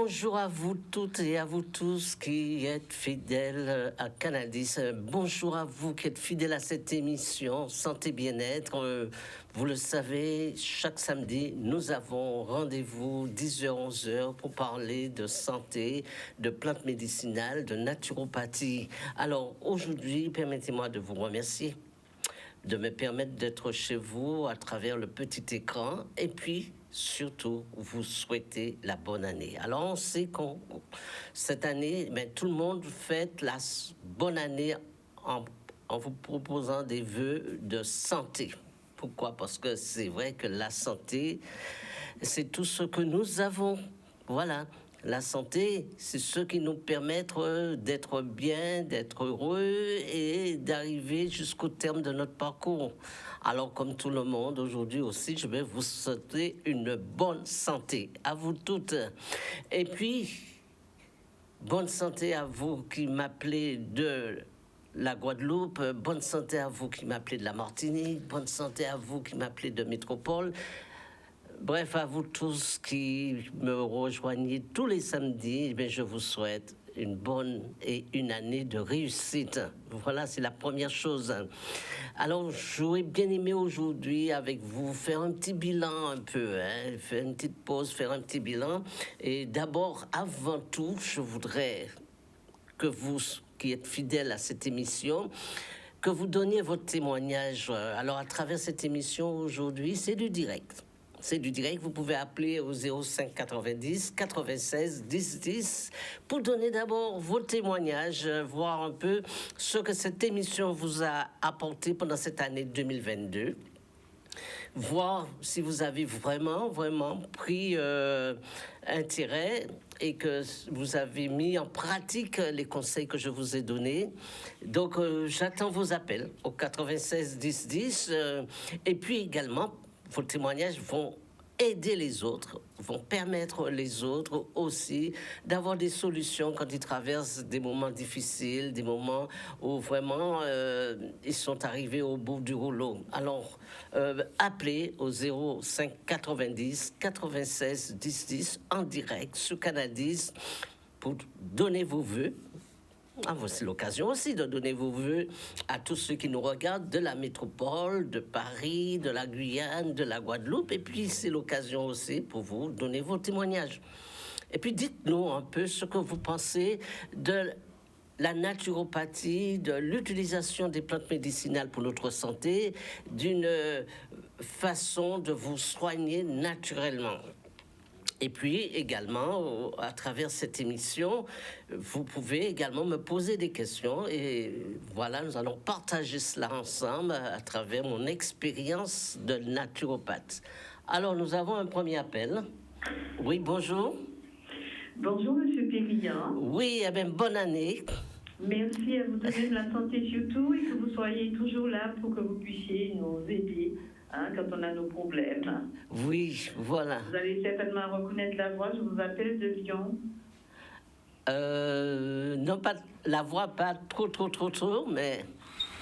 bonjour à vous toutes et à vous tous qui êtes fidèles à Canadis. Bonjour à vous qui êtes fidèles à cette émission Santé Bien-être. Vous le savez, chaque samedi, nous avons rendez-vous 10h-11h pour parler de santé, de plantes médicinales, de naturopathie. Alors aujourd'hui, permettez-moi de vous remercier, de me permettre d'être chez vous à travers le petit écran et puis surtout vous souhaiter la bonne année. Alors on sait qu'on cette année, tout le monde fête la bonne année en vous proposant des vœux de santé. Pourquoi? Parce que c'est vrai que la santé, c'est tout ce que nous avons. Voilà. La santé, c'est ce qui nous permet d'être bien, d'être heureux et d'arriver jusqu'au terme de notre parcours. Alors, comme tout le monde, aujourd'hui aussi, je vais vous souhaiter une bonne santé à vous toutes. Et puis, bonne santé à vous qui m'appelez de la Guadeloupe, bonne santé à vous qui m'appelez de la Martinique, bonne santé à vous qui m'appelez de Métropole. Bref, à vous tous qui me rejoignez tous les samedis, je vous souhaite une bonne et une année de réussite. Voilà, c'est la première chose. Alors, j'aurais bien aimé aujourd'hui avec vous faire un petit bilan un peu, faire une petite pause, faire un petit bilan. Et d'abord, avant tout, je voudrais que vous qui êtes fidèles à cette émission, que vous donniez votre témoignage. Alors, à travers cette émission aujourd'hui, c'est du direct. C'est du direct, vous pouvez appeler au 05 90 96 10 10 pour donner d'abord vos témoignages, voir un peu ce que cette émission vous a apporté pendant cette année 2022. Voir si vous avez vraiment pris intérêt et que vous avez mis en pratique les conseils que je vous ai donnés. Donc, j'attends vos appels au 96 10 10 et puis également, vos témoignages vont aider les autres, vont permettre les autres aussi d'avoir des solutions quand ils traversent des moments difficiles, des moments où vraiment ils sont arrivés au bout du rouleau. Alors, appelez au 05 90 96 10 10 en direct sur Canadis pour donner vos vœux. Voici l'occasion aussi de donner vos vœux à tous ceux qui nous regardent de la métropole, de Paris, de la Guyane, de la Guadeloupe. Et puis, c'est l'occasion aussi pour vous de donner vos témoignages. Et puis, dites-nous un peu ce que vous pensez de la naturopathie, de l'utilisation des plantes médicinales pour notre santé, d'une façon de vous soigner naturellement. Et puis également, à travers cette émission, vous pouvez également me poser des questions et voilà, nous allons partager cela ensemble à travers mon expérience de naturopathe. Alors, nous avons un premier appel. Oui, bonjour. Bonjour, Monsieur Périllon. Oui, bonne année. Merci à vous donner de la santé surtout et que vous soyez toujours là pour que vous puissiez nous aider. Quand on a nos problèmes. Oui, voilà. Vous allez certainement reconnaître la voix, je vous appelle de Lyon. Non, pas la voix, pas trop, mais...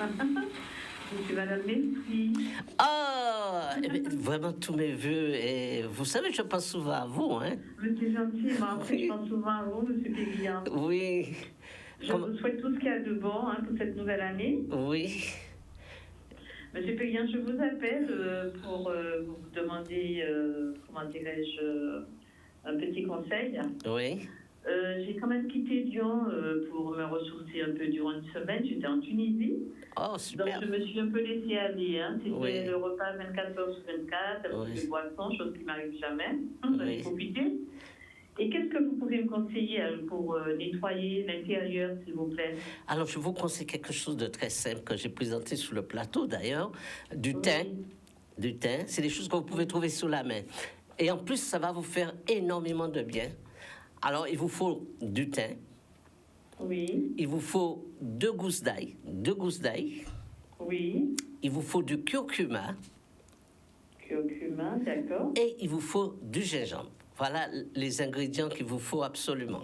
Je suis Madame Mestri. Vraiment tous mes voeux. Et vous savez, je pense souvent à vous, hein. C'est gentil, moi, après, je pense souvent à vous, Monsieur Périllon. Oui. Je vous souhaite tout ce qu'il y a de bon pour cette nouvelle année. Oui. Monsieur Périllon, je vous appelle pour vous demander, comment dirais-je, un petit conseil. Oui. J'ai quand même quitté Lyon pour me ressourcer un peu durant une semaine. J'étais en Tunisie. Oh, super. Donc, je me suis un peu laissée aller. C'était le repas 24 heures sur 24, avec des boissons, chose qui m'arrive jamais. J'en ai profité. Et qu'est-ce que vous pouvez me conseiller pour nettoyer l'intérieur, s'il vous plaît? Alors, je vous conseille quelque chose de très simple que j'ai présenté sur le plateau, d'ailleurs. Du thym. Du thym. C'est des choses que vous pouvez trouver sous la main. Et en plus, ça va vous faire énormément de bien. Alors, il vous faut du thym. Oui. Il vous faut 2 gousses d'ail. 2 gousses d'ail. Oui. Il vous faut du curcuma. Curcuma, d'accord. Et il vous faut du gingembre. Voilà les ingrédients qu'il vous faut absolument.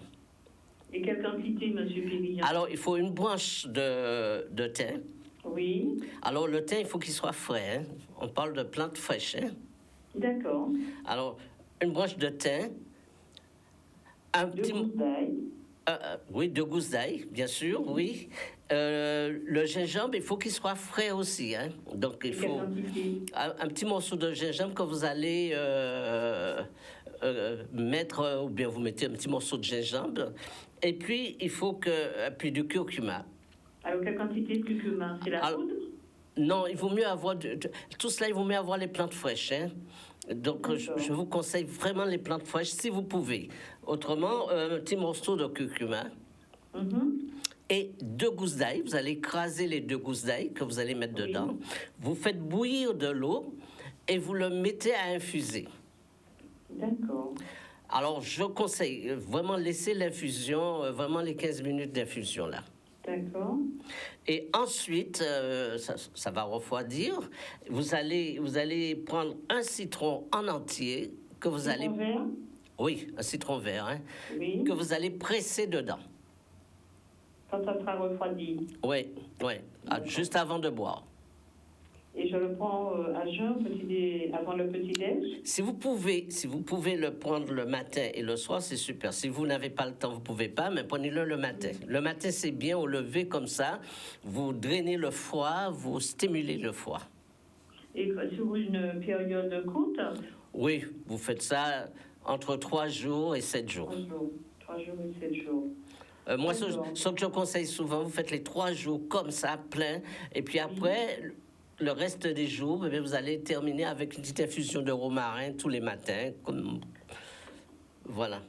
Et quelle quantité, Monsieur Périllon? Alors, il faut une branche de thym. Oui. Alors, le thym, il faut qu'il soit frais. Hein. On parle de plantes fraîches. Hein. D'accord. Alors, une branche de thym, Un petit gousses d'ail. Oui, 2 gousses d'ail, bien sûr, oui. Le gingembre, il faut qu'il soit frais aussi. Hein. Donc, il faut un petit morceau de gingembre que vous allez mettre, ou bien vous mettez un petit morceau de gingembre. Et puis, il faut que... Puis du curcuma. Alors, quelle quantité de curcuma? C'est la poudre? Non, il vaut mieux avoir... tout cela, il vaut mieux avoir les plantes fraîches. Hein. Donc, je vous conseille vraiment les plantes fraîches si vous pouvez. Autrement, un petit morceau de curcuma. Et 2 gousses d'ail. Vous allez écraser les 2 gousses d'ail que vous allez mettre dedans. Vous faites bouillir de l'eau et vous le mettez à infuser. D'accord. Alors, je conseille vraiment laisser l'infusion, vraiment les 15 minutes d'infusion là. D'accord. Et ensuite, ça va refroidir. Vous allez prendre un citron en entier que vous allez... Vert? Oui, un citron vert, hein, oui. Que vous allez presser dedans. Quand ça sera refroidi? Oui, juste avant de boire. Et je le prends à jeun avant le petit-déj? Si vous pouvez le prendre le matin et le soir, c'est super. Si vous n'avez pas le temps, vous ne pouvez pas, mais prenez-le le matin. Le matin, c'est bien au lever comme ça. Vous drainez le foie, vous stimulez le foie. Et sur une période courte? Oui, vous faites ça entre 3 jours et 7 jours. 3 jours et 7 jours. Moi, ce que je conseille souvent, vous faites les 3 jours comme ça, plein, et puis après... Le reste des jours, vous allez terminer avec une petite infusion de romarin tous les matins. Voilà.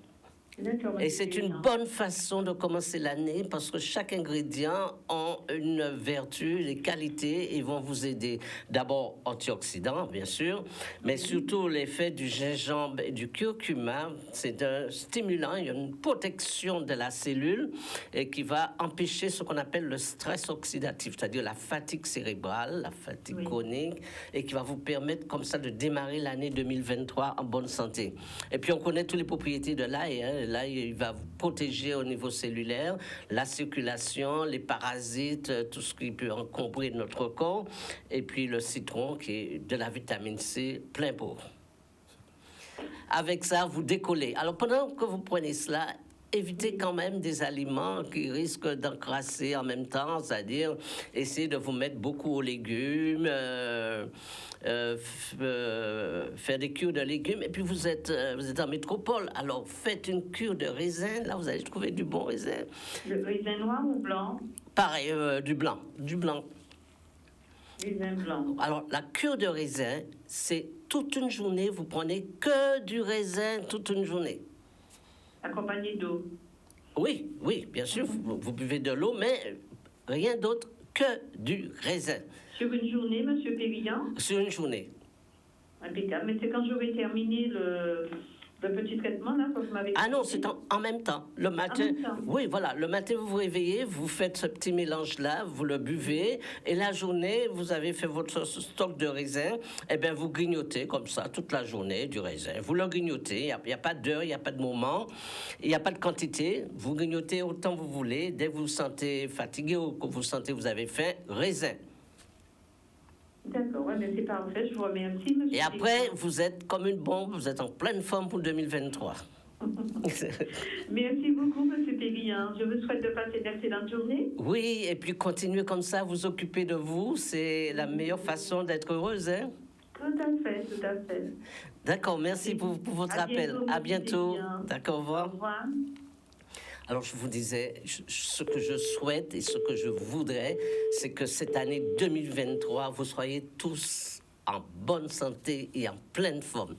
Et c'est une bonne façon de commencer l'année parce que chaque ingrédient a une vertu, des qualités et vont vous aider. D'abord, antioxydants, bien sûr, mais surtout l'effet du gingembre et du curcuma. C'est un stimulant, il y a une protection de la cellule et qui va empêcher ce qu'on appelle le stress oxydatif, c'est-à-dire la fatigue cérébrale, la fatigue chronique, et qui va vous permettre comme ça de démarrer l'année 2023 en bonne santé. Et puis, on connaît toutes les propriétés de l'ail, hein. L'ail, il va vous protéger au niveau cellulaire, la circulation, les parasites, tout ce qui peut encombrer notre corps. Et puis le citron, qui est de la vitamine C plein pot. Avec ça, vous décollez. Alors, pendant que vous prenez cela, évitez quand même des aliments qui risquent d'encrasser en même temps, c'est-à-dire essayez de vous mettre beaucoup aux légumes, faire des cures de légumes. Et puis vous êtes en métropole, alors faites une cure de raisin. Là, vous allez trouver du bon raisin. Le raisin noir ou blanc? Pareil, du blanc. Raisin blanc. Alors, la cure de raisin, c'est toute une journée. Vous prenez que du raisin toute une journée. Accompagné d'eau? Oui, bien sûr. Vous buvez de l'eau, mais rien d'autre que du raisin. Sur une journée, Monsieur Périllan? Sur une journée. Impeccable. Mais c'est quand j'aurai terminé le petit traitement, là, comme vous m'avez dit? Ah non, c'est en même temps. Le matin, oui, voilà. Le matin, vous vous réveillez, vous faites ce petit mélange-là, vous le buvez, et la journée, vous avez fait votre stock de raisin, et bien, vous grignotez comme ça toute la journée du raisin. Vous le grignotez, il n'y a pas d'heure, il n'y a pas de moment, il n'y a pas de quantité. Vous grignotez autant que vous voulez. Dès que vous vous sentez fatigué ou que vous sentez que vous avez faim, raisin. D'accord, mais c'est parfait, je vous remercie, monsieur. Et après, vous êtes comme une bombe, vous êtes en pleine forme pour 2023. Merci beaucoup, monsieur Périllan. Je vous souhaite de passer d'excellentes journées. Oui, et puis continuez comme ça, vous occuper de vous, c'est la meilleure façon d'être heureuse, hein? Tout à fait, tout à fait. D'accord, merci pour votre appel. À bientôt. D'accord, au revoir. Au revoir. Alors, je vous disais, ce que je souhaite et ce que je voudrais, c'est que cette année 2023, vous soyez tous en bonne santé et en pleine forme.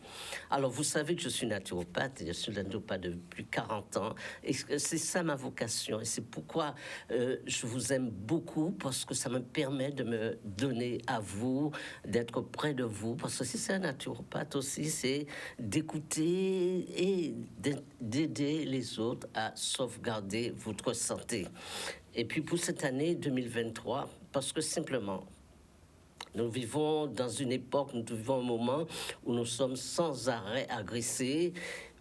Alors, vous savez que je suis naturopathe, et je suis naturopathe depuis 40 ans, et c'est ça ma vocation, et c'est pourquoi je vous aime beaucoup, parce que ça me permet de me donner à vous, d'être près de vous, parce que si c'est un naturopathe aussi, c'est d'écouter et d'aider les autres à sauvegarder votre santé. Et puis pour cette année 2023, parce que simplement, nous vivons dans une époque, nous vivons un moment où nous sommes sans arrêt agressés,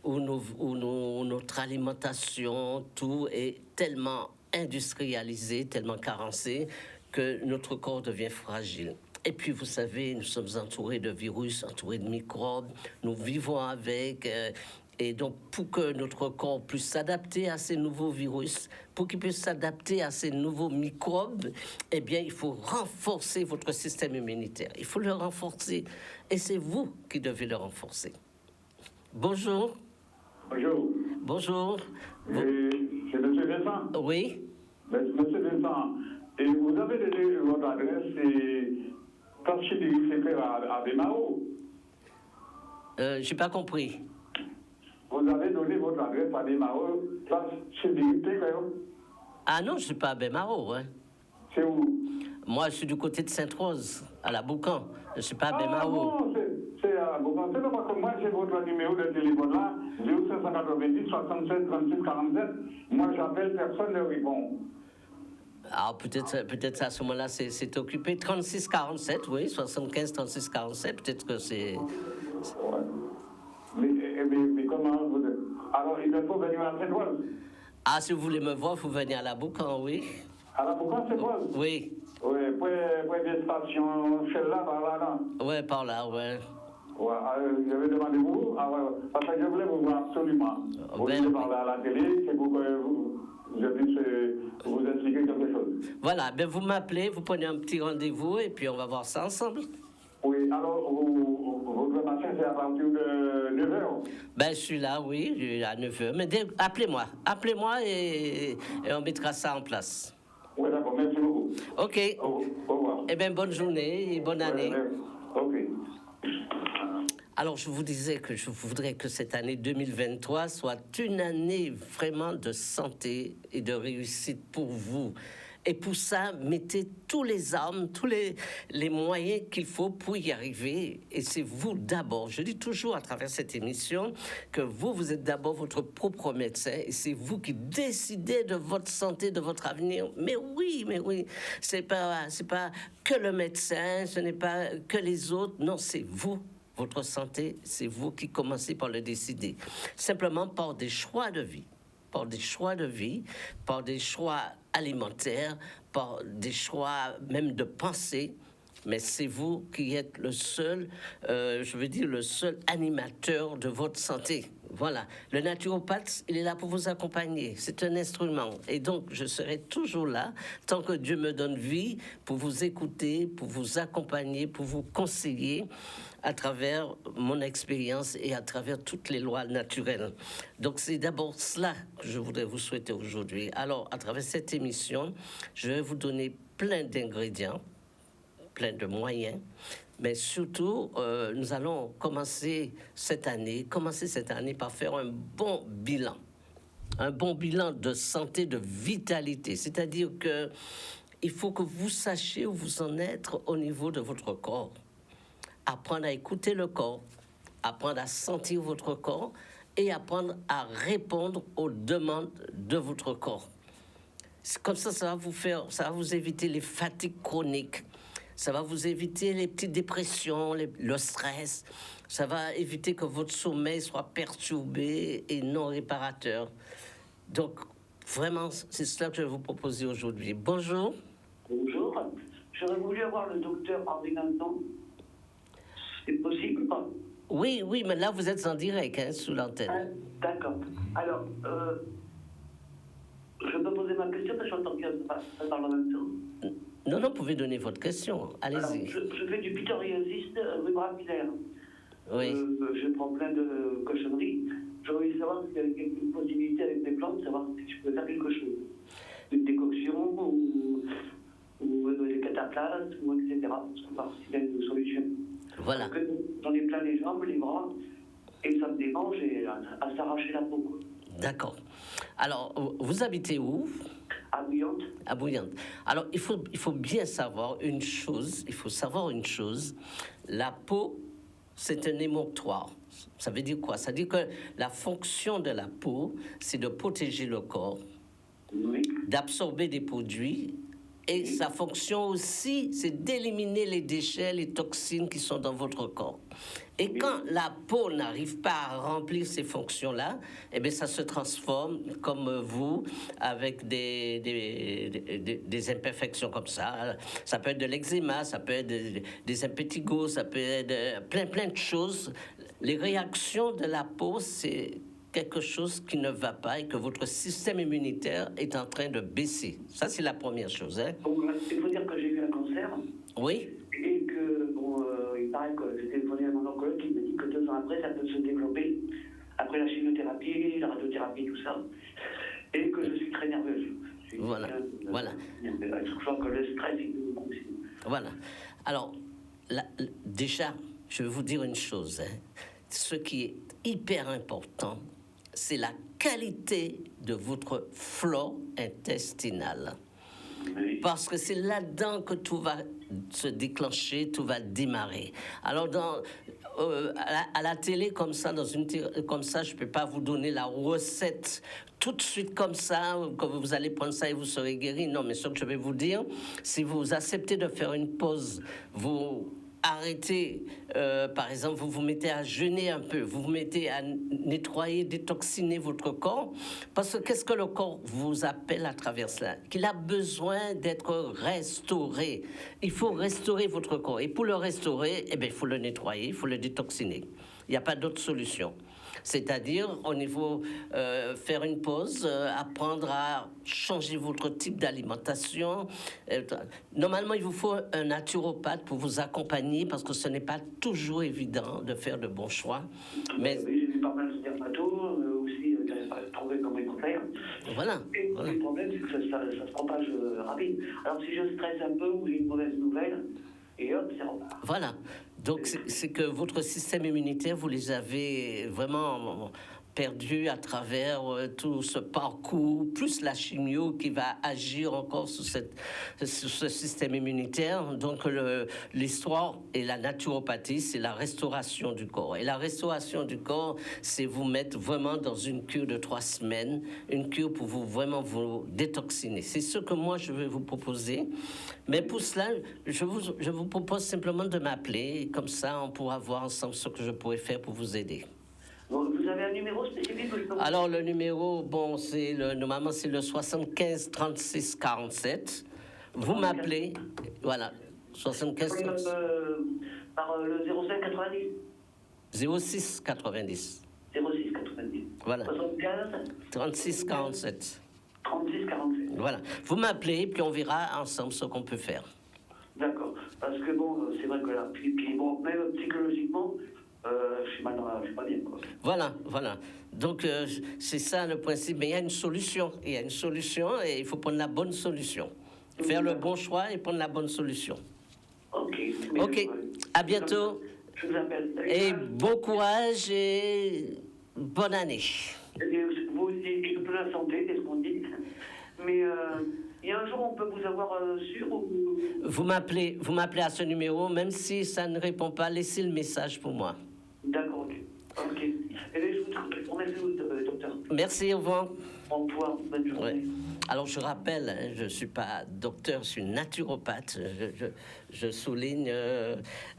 où notre alimentation, tout est tellement industrialisé, tellement carencé, que notre corps devient fragile. Et puis, vous savez, nous sommes entourés de virus, entourés de microbes, nous vivons avec, Et donc, pour que notre corps puisse s'adapter à ces nouveaux virus, pour qu'il puisse s'adapter à ces nouveaux microbes, eh bien, il faut renforcer votre système immunitaire. Il faut le renforcer. Et c'est vous qui devez le renforcer. Bonjour. Bonjour. Bonjour. C'est M. Vincent. Oui. Monsieur Vincent, et vous avez donné votre adresse, c'est place Chili, c'est à Bémao. Je n'ai pas compris. Vous avez donné votre adresse à Bémao, place Chili, c'est Ah non, je ne suis pas à Bémaro. Hein. C'est où? Moi, je suis du côté de Sainte-Rose, à la Boucan. Je ne suis pas à Bémaro. Non, c'est à Boucan. C'est parce que moi, j'ai votre numéro de téléphone là, 0590 67 36 47. Moi, j'appelle, personne ne répond. Alors, peut-être à ce moment-là, c'est occupé. 36-47, oui, 75-36-47, peut-être que c'est... Ouais. Mais comment vous... Alors, il faut venir à Sainte-Rose. Ah, si vous voulez me voir, il faut venir à la Boucan, oui. À la Boucan, Sainte-Rose? Oui. Oui, pour des stations, celle-là, par là, non? Oui, par là, oui. Ouais, je vais demander vous, parce que je voulais vous voir absolument. Vous voulez parler à la télé, c'est pour que je puisse vous expliquer quelque chose. Voilà, ben vous m'appelez, vous prenez un petit rendez-vous et puis on va voir ça ensemble. Oui, alors votre matin c'est à partir de 9h? Ben je suis là, oui, à 9h. Mais appelez-moi et on mettra ça en place. Oui, d'accord, merci beaucoup. OK. Au revoir. Eh bien, bonne journée et bonne année. OK. Alors, je vous disais que je voudrais que cette année 2023 soit une année vraiment de santé et de réussite pour vous. Et pour ça, mettez tous les armes, tous les moyens qu'il faut pour y arriver. Et c'est vous d'abord. Je dis toujours à travers cette émission que vous êtes d'abord votre propre médecin. Et c'est vous qui décidez de votre santé, de votre avenir. Mais oui. C'est pas que le médecin, ce n'est pas que les autres. Non, c'est vous. Votre santé, c'est vous qui commencez par le décider. Simplement par des choix de vie. Par des choix alimentaires, par des choix même de pensée. Mais c'est vous qui êtes le seul, le seul animateur de votre santé. Voilà. Le naturopathe, il est là pour vous accompagner. C'est un instrument. Et donc, je serai toujours là, tant que Dieu me donne vie, pour vous écouter, pour vous accompagner, pour vous conseiller à travers mon expérience et à travers toutes les lois naturelles. Donc, c'est d'abord cela que je voudrais vous souhaiter aujourd'hui. Alors, à travers cette émission, je vais vous donner plein d'ingrédients, plein de moyens, mais surtout, nous allons commencer cette année par faire un bon bilan de santé, de vitalité. C'est-à-dire que il faut que vous sachiez où vous en êtes au niveau de votre corps. Apprendre à écouter le corps, apprendre à sentir votre corps et apprendre à répondre aux demandes de votre corps. Comme ça va vous éviter les fatigues chroniques. Ça va vous éviter les petites dépressions, le stress. Ça va éviter que votre sommeil soit perturbé et non réparateur. Donc, vraiment, c'est cela que je vais vous proposer aujourd'hui. Bonjour. Bonjour. J'aurais voulu avoir le docteur Henri Vincent. C'est possible ou pas? Oui, mais là, vous êtes en direct, sous l'antenne. Ah, d'accord. Alors, je peux poser ma question parce que j'entends bien ça parle en même temps. Non, vous pouvez donner votre question. Allez-y. Je fais du pityriasis rubrapilaire. Oui. Je prends plein de cochonneries. J'aurais voulu savoir s'il y avait une possibilité avec des plantes, savoir si je pouvais faire quelque chose. Une décoction ou des cataplasmes, ou etc. Savoir s'il y a une solution. Voilà. Parce que j'en ai plein les jambes, les bras, et ça me dérange et à s'arracher la peau. D'accord. Alors, vous habitez où? À Bouillante. À Bouillante. Alors, il faut bien savoir une chose. La peau, c'est un émonctoire. Ça veut dire quoi? Ça veut dire que la fonction de la peau, c'est de protéger le corps, Oui. d'absorber des produits. Et sa fonction aussi, c'est d'éliminer les déchets, les toxines qui sont dans votre corps. Et quand la peau n'arrive pas à remplir ces fonctions-là, eh bien, ça se transforme, comme vous, avec des imperfections comme ça. Ça peut être de l'eczéma, ça peut être des impétigos, ça peut être plein de choses. les réactions de la peau, c'est quelque chose qui ne va pas et que votre système immunitaire est en train de baisser. Ça, c'est la première chose. Hein. Donc, il faut dire que j'ai eu un cancer. Oui. Et que, bon, il paraît que j'ai téléphoné à mon oncologue qui me dit que 2 ans après, ça peut se développer. Après la chimiothérapie, la radiothérapie, tout ça. Et que je suis très nerveuse. Voilà. Je crois que le stress, il me consume. Voilà. Alors, déjà, je vais vous dire une chose. Hein. Ce qui est hyper important, c'est la qualité de votre flore intestinale. Oui. Parce que c'est là-dedans que tout va se déclencher, tout va démarrer. Alors, à la télé, comme ça, comme ça, je ne peux pas vous donner la recette tout de suite comme ça, que vous allez prendre ça et vous serez guéri. Non, mais ce que je vais vous dire, si vous acceptez de faire une pause, vous arrêtez, par exemple, vous vous mettez à jeûner un peu, vous vous mettez à nettoyer, détoxiner votre corps, parce que qu'est-ce que le corps vous appelle à travers cela? Qu'il a besoin d'être restauré. Il faut restaurer votre corps. Et pour le restaurer, eh bien, il faut le nettoyer, il faut le détoxiner. Il n'y a pas d'autre solution. C'est-à-dire, au niveau faire une pause, apprendre à changer votre type d'alimentation. Normalement, il vous faut un naturopathe pour vous accompagner parce que ce n'est pas toujours évident de faire de bons choix. Mais j'ai vu pas mal de dermatos aussi, qui n'arrivent pas à trouver comment ils vont faire. Voilà. Et le problème, c'est que ça se propage rapide. Alors, si je stresse un peu ou j'ai une mauvaise nouvelle, et hop, c'est repart. Voilà. Donc, c'est que votre système immunitaire, vous les avez vraiment perdus à travers tout ce parcours, plus la chimio qui va agir encore sur ce système immunitaire. Donc, l'histoire et la naturopathie, c'est la restauration du corps. Et la restauration du corps, c'est vous mettre vraiment dans une cure de 3 semaines, une cure pour vraiment vous détoxiner. C'est ce que moi, je vais vous proposer. Mais pour cela, je vous propose simplement de m'appeler. Comme ça, on pourra voir ensemble ce que je pourrais faire pour vous aider. Bon, vous avez un numéro spécifique? Alors, le numéro, bon, normalement, c'est le 75 36 47. Vous m'appelez, voilà, 75 36. Par le 05 90. 06 90. 06 90. Voilà. 75 36 47. 36 47. Voilà. Vous m'appelez, puis on verra ensemble ce qu'on peut faire. D'accord. Parce que bon, c'est vrai que là, puis bon, même psychologiquement, je suis pas bien, quoi. Voilà. Donc, c'est ça le principe. Mais il y a une solution. Il y a une solution et il faut prendre la bonne solution. Faire le bon choix et prendre la bonne solution. Ok. À bientôt. Je vous appelle. Et bon courage et bonne année. Et vous aussi, et de la santé, c'est ce qu'on dit. Mais il y a un jour, on peut vous avoir sûr ou... Vous m'appelez à ce numéro, même si ça ne répond pas, laissez le message pour moi. D'accord, ok. Et bien, je vous remercie, docteur. Merci, au revoir. Au revoir, bonne journée. Ouais. Alors, je rappelle, je ne suis pas docteur, je suis naturopathe. Je souligne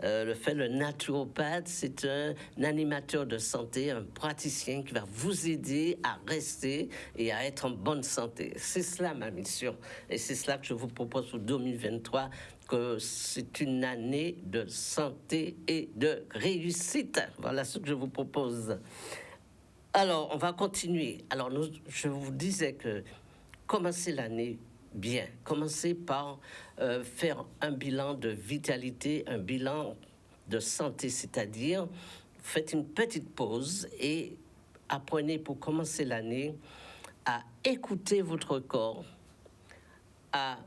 le fait, le naturopathe, c'est un animateur de santé, un praticien qui va vous aider à rester et à être en bonne santé. C'est cela ma mission. Et c'est cela que je vous propose pour 2023, que c'est une année de santé et de réussite. Voilà ce que je vous propose. Alors, on va continuer. Alors, je vous disais que commencez l'année bien. Commencez par faire un bilan de vitalité, un bilan de santé, c'est-à-dire faites une petite pause et apprenez pour commencer l'année à écouter votre corps, à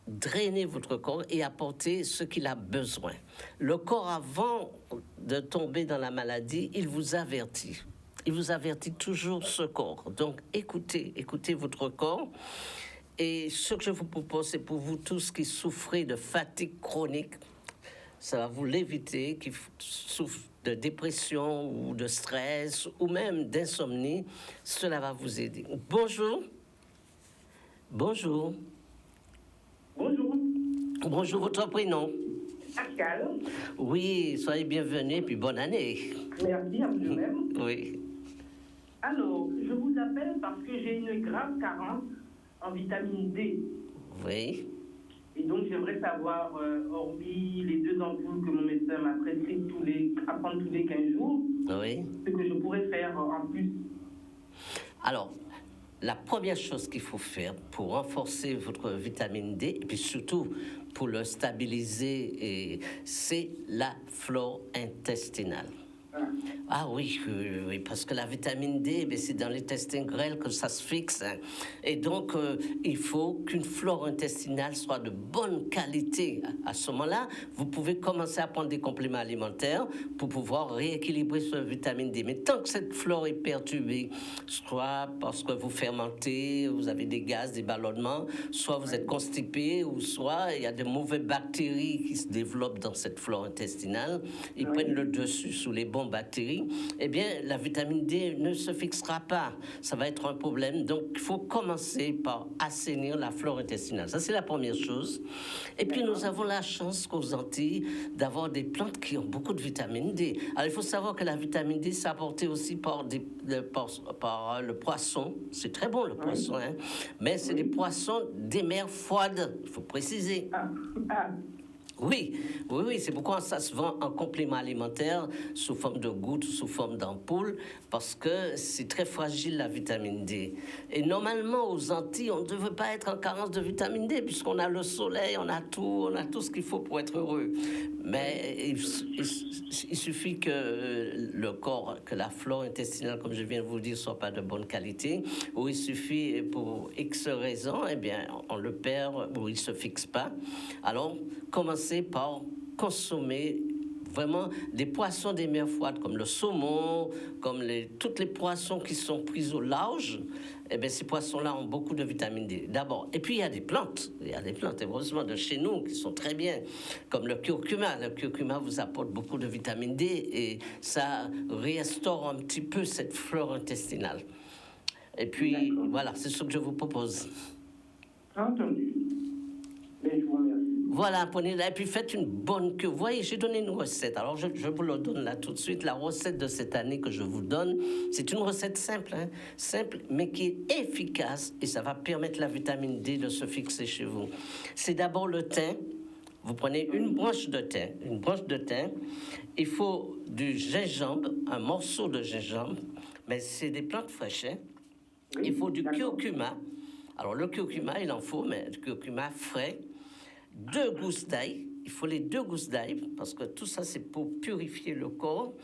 drainer votre corps et apporter ce qu'il a besoin. Le corps, avant de tomber dans la maladie, il vous avertit. Il vous avertit toujours ce corps. Donc, écoutez votre corps. Et ce que je vous propose, c'est pour vous tous qui souffrez de fatigue chronique, ça va vous l'éviter, qui souffrent de dépression ou de stress ou même d'insomnie, cela va vous aider. Bonjour. Bonjour, votre prénom? Pascal. Oui, soyez bienvenue et puis bonne année. Merci à vous-même. Oui. Alors, je vous appelle parce que j'ai une grave carence en vitamine D. Oui. Et donc, j'aimerais savoir, hormis les 2 ampoules que mon médecin m'a prescrit à prendre tous les 15 jours, Oui. ce que je pourrais faire en plus. Alors, la première chose qu'il faut faire pour renforcer votre vitamine D, et puis surtout pour le stabiliser, c'est la flore intestinale. Ah oui, parce que la vitamine D, c'est dans l'intestin grêle que ça se fixe. Hein. Et donc, il faut qu'une flore intestinale soit de bonne qualité. À ce moment-là, vous pouvez commencer à prendre des compléments alimentaires pour pouvoir rééquilibrer cette vitamine D. Mais tant que cette flore est perturbée, soit parce que vous fermentez, vous avez des gaz, des ballonnements, soit vous êtes constipé, ou soit il y a de mauvaises bactéries qui se développent dans cette flore intestinale, ils prennent le dessus sous les bons bactéries, eh bien, la vitamine D ne se fixera pas. Ça va être un problème. Donc, il faut commencer par assainir la flore intestinale. Ça, c'est la première chose. Et puis, nous avons la chance qu'aux Antilles d'avoir des plantes qui ont beaucoup de vitamine D. Alors, il faut savoir que la vitamine D, c'est apporté aussi par le poisson. C'est très bon, le poisson, hein. Mais c'est des poissons des mers froides, il faut préciser. Oui, c'est pourquoi ça se vend en complément alimentaire sous forme de gouttes, sous forme d'ampoule, parce que c'est très fragile la vitamine D. Et normalement, aux Antilles, on ne devrait pas être en carence de vitamine D, puisqu'on a le soleil, on a tout ce qu'il faut pour être heureux. Mais il suffit que le corps, que la flore intestinale, comme je viens de vous le dire, soit pas de bonne qualité, ou il suffit pour X raisons, eh bien, on le perd, ou il se fixe pas. Alors, commencez par consommer vraiment des poissons des mers froides, comme le saumon, comme tous les poissons qui sont pris au large. Eh bien, ces poissons-là ont beaucoup de vitamine D, d'abord. Et puis, il y a des plantes, heureusement, de chez nous, qui sont très bien, comme le curcuma. Le curcuma vous apporte beaucoup de vitamine D et ça restaure un petit peu cette flore intestinale. Et puis, voilà, c'est ce que je vous propose. Entendu. Mais je vous remercie. Voilà, prenez-la et puis faites une bonne cure. Vous voyez, j'ai donné une recette. Alors, je vous la donne là tout de suite. La recette de cette année que je vous donne, c'est une recette simple, hein, simple, mais qui est efficace et ça va permettre la vitamine D de se fixer chez vous. C'est d'abord le thym. Vous prenez une branche de thym. Il faut du gingembre, un morceau de gingembre, mais c'est des plantes fraîches. Hein. Il faut du curcuma. Alors, le curcuma, il en faut, mais du curcuma frais. 2 gousses d'ail, il faut les 2 gousses d'ail, parce que tout ça, c'est pour purifier le corps.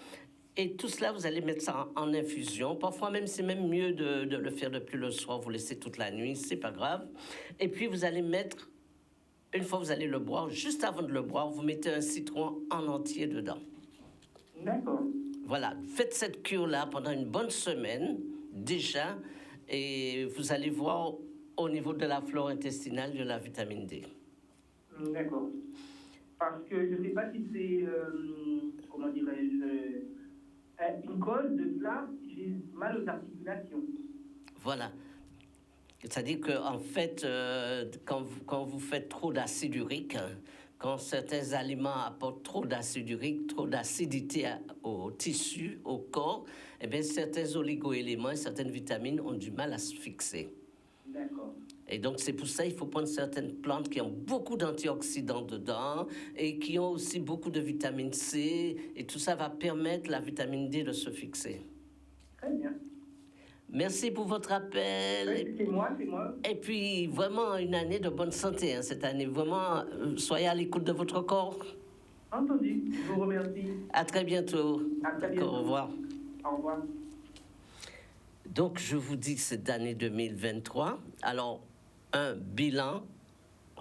Et tout cela, vous allez mettre ça en infusion. Parfois même, c'est même mieux de le faire depuis le soir. Vous laissez toute la nuit, c'est pas grave. Et puis, vous allez mettre, une fois que vous allez le boire, juste avant de le boire, vous mettez un citron en entier dedans. D'accord. Voilà, faites cette cure-là pendant une bonne semaine, déjà, et vous allez voir au niveau de la flore intestinale de la vitamine D. D'accord. Parce que je ne sais pas si c'est, comment dirais-je, une cause de cela, j'ai mal aux articulations. Voilà. C'est-à-dire qu'en fait, quand vous faites trop d'acide urique, quand certains aliments apportent trop d'acide urique, trop d'acidité au tissu, au corps, eh bien, certains oligo-éléments et certaines vitamines ont du mal à se fixer. D'accord. Et donc, c'est pour ça qu'il faut prendre certaines plantes qui ont beaucoup d'antioxydants dedans et qui ont aussi beaucoup de vitamine C. Et tout ça va permettre la vitamine D de se fixer. Très bien. Merci pour votre appel. Oui, c'est moi. Et puis, vraiment, une année de bonne santé, hein, cette année. Vraiment, soyez à l'écoute de votre corps. Entendu. Je vous remercie. À très bientôt. À très bientôt. Au revoir. Au revoir. Donc, je vous dis cette année 2023. Alors, un bilan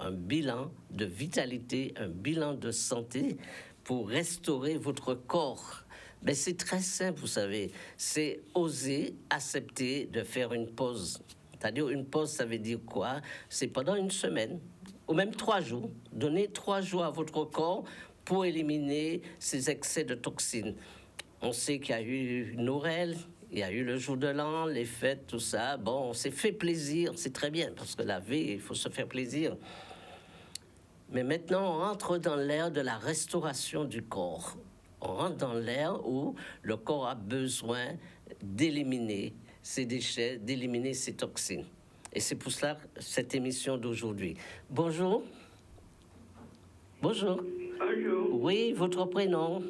de vitalité, un bilan de santé pour restaurer votre corps. Ben, c'est très simple, vous savez. C'est oser accepter de faire une pause. C'est-à-dire, une pause, ça veut dire quoi? C'est pendant une semaine, ou même 3 jours. Donnez 3 jours à votre corps pour éliminer ces excès de toxines. On sait qu'il y a eu Noël, il y a eu le jour de l'an, les fêtes, tout ça. Bon, on s'est fait plaisir, c'est très bien, parce que la vie, il faut se faire plaisir. Mais maintenant, on entre dans l'ère de la restauration du corps. On rentre dans l'ère où le corps a besoin d'éliminer ses déchets, d'éliminer ses toxines. Et c'est pour cela cette émission d'aujourd'hui. Bonjour. Bonjour. Bonjour. Oui, votre prénom?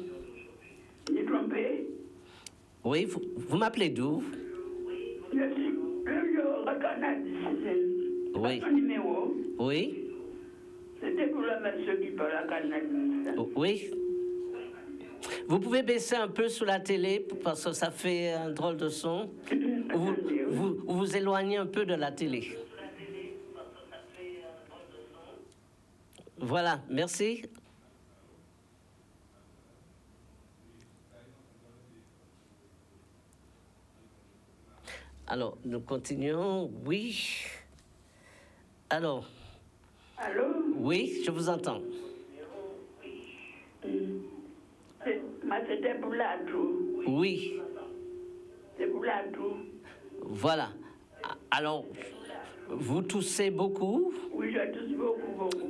J'ai trompé. Oui, vous m'appelez d'où? Je suis toujours au Canada. Oui. Votre numéro, Oui? c'était pour le monsieur qui parle à Canada. Oui. Vous pouvez baisser un peu sous la télé parce que ça fait un drôle de son. Vous éloignez un peu de la télé. Voilà, merci. Alors, nous continuons. Oui. Alors. Allô? Oui, je vous entends. C'était pour la toux. Oui. C'est pour la toux. Voilà. Alors, vous toussez beaucoup? Oui, je tousse beaucoup.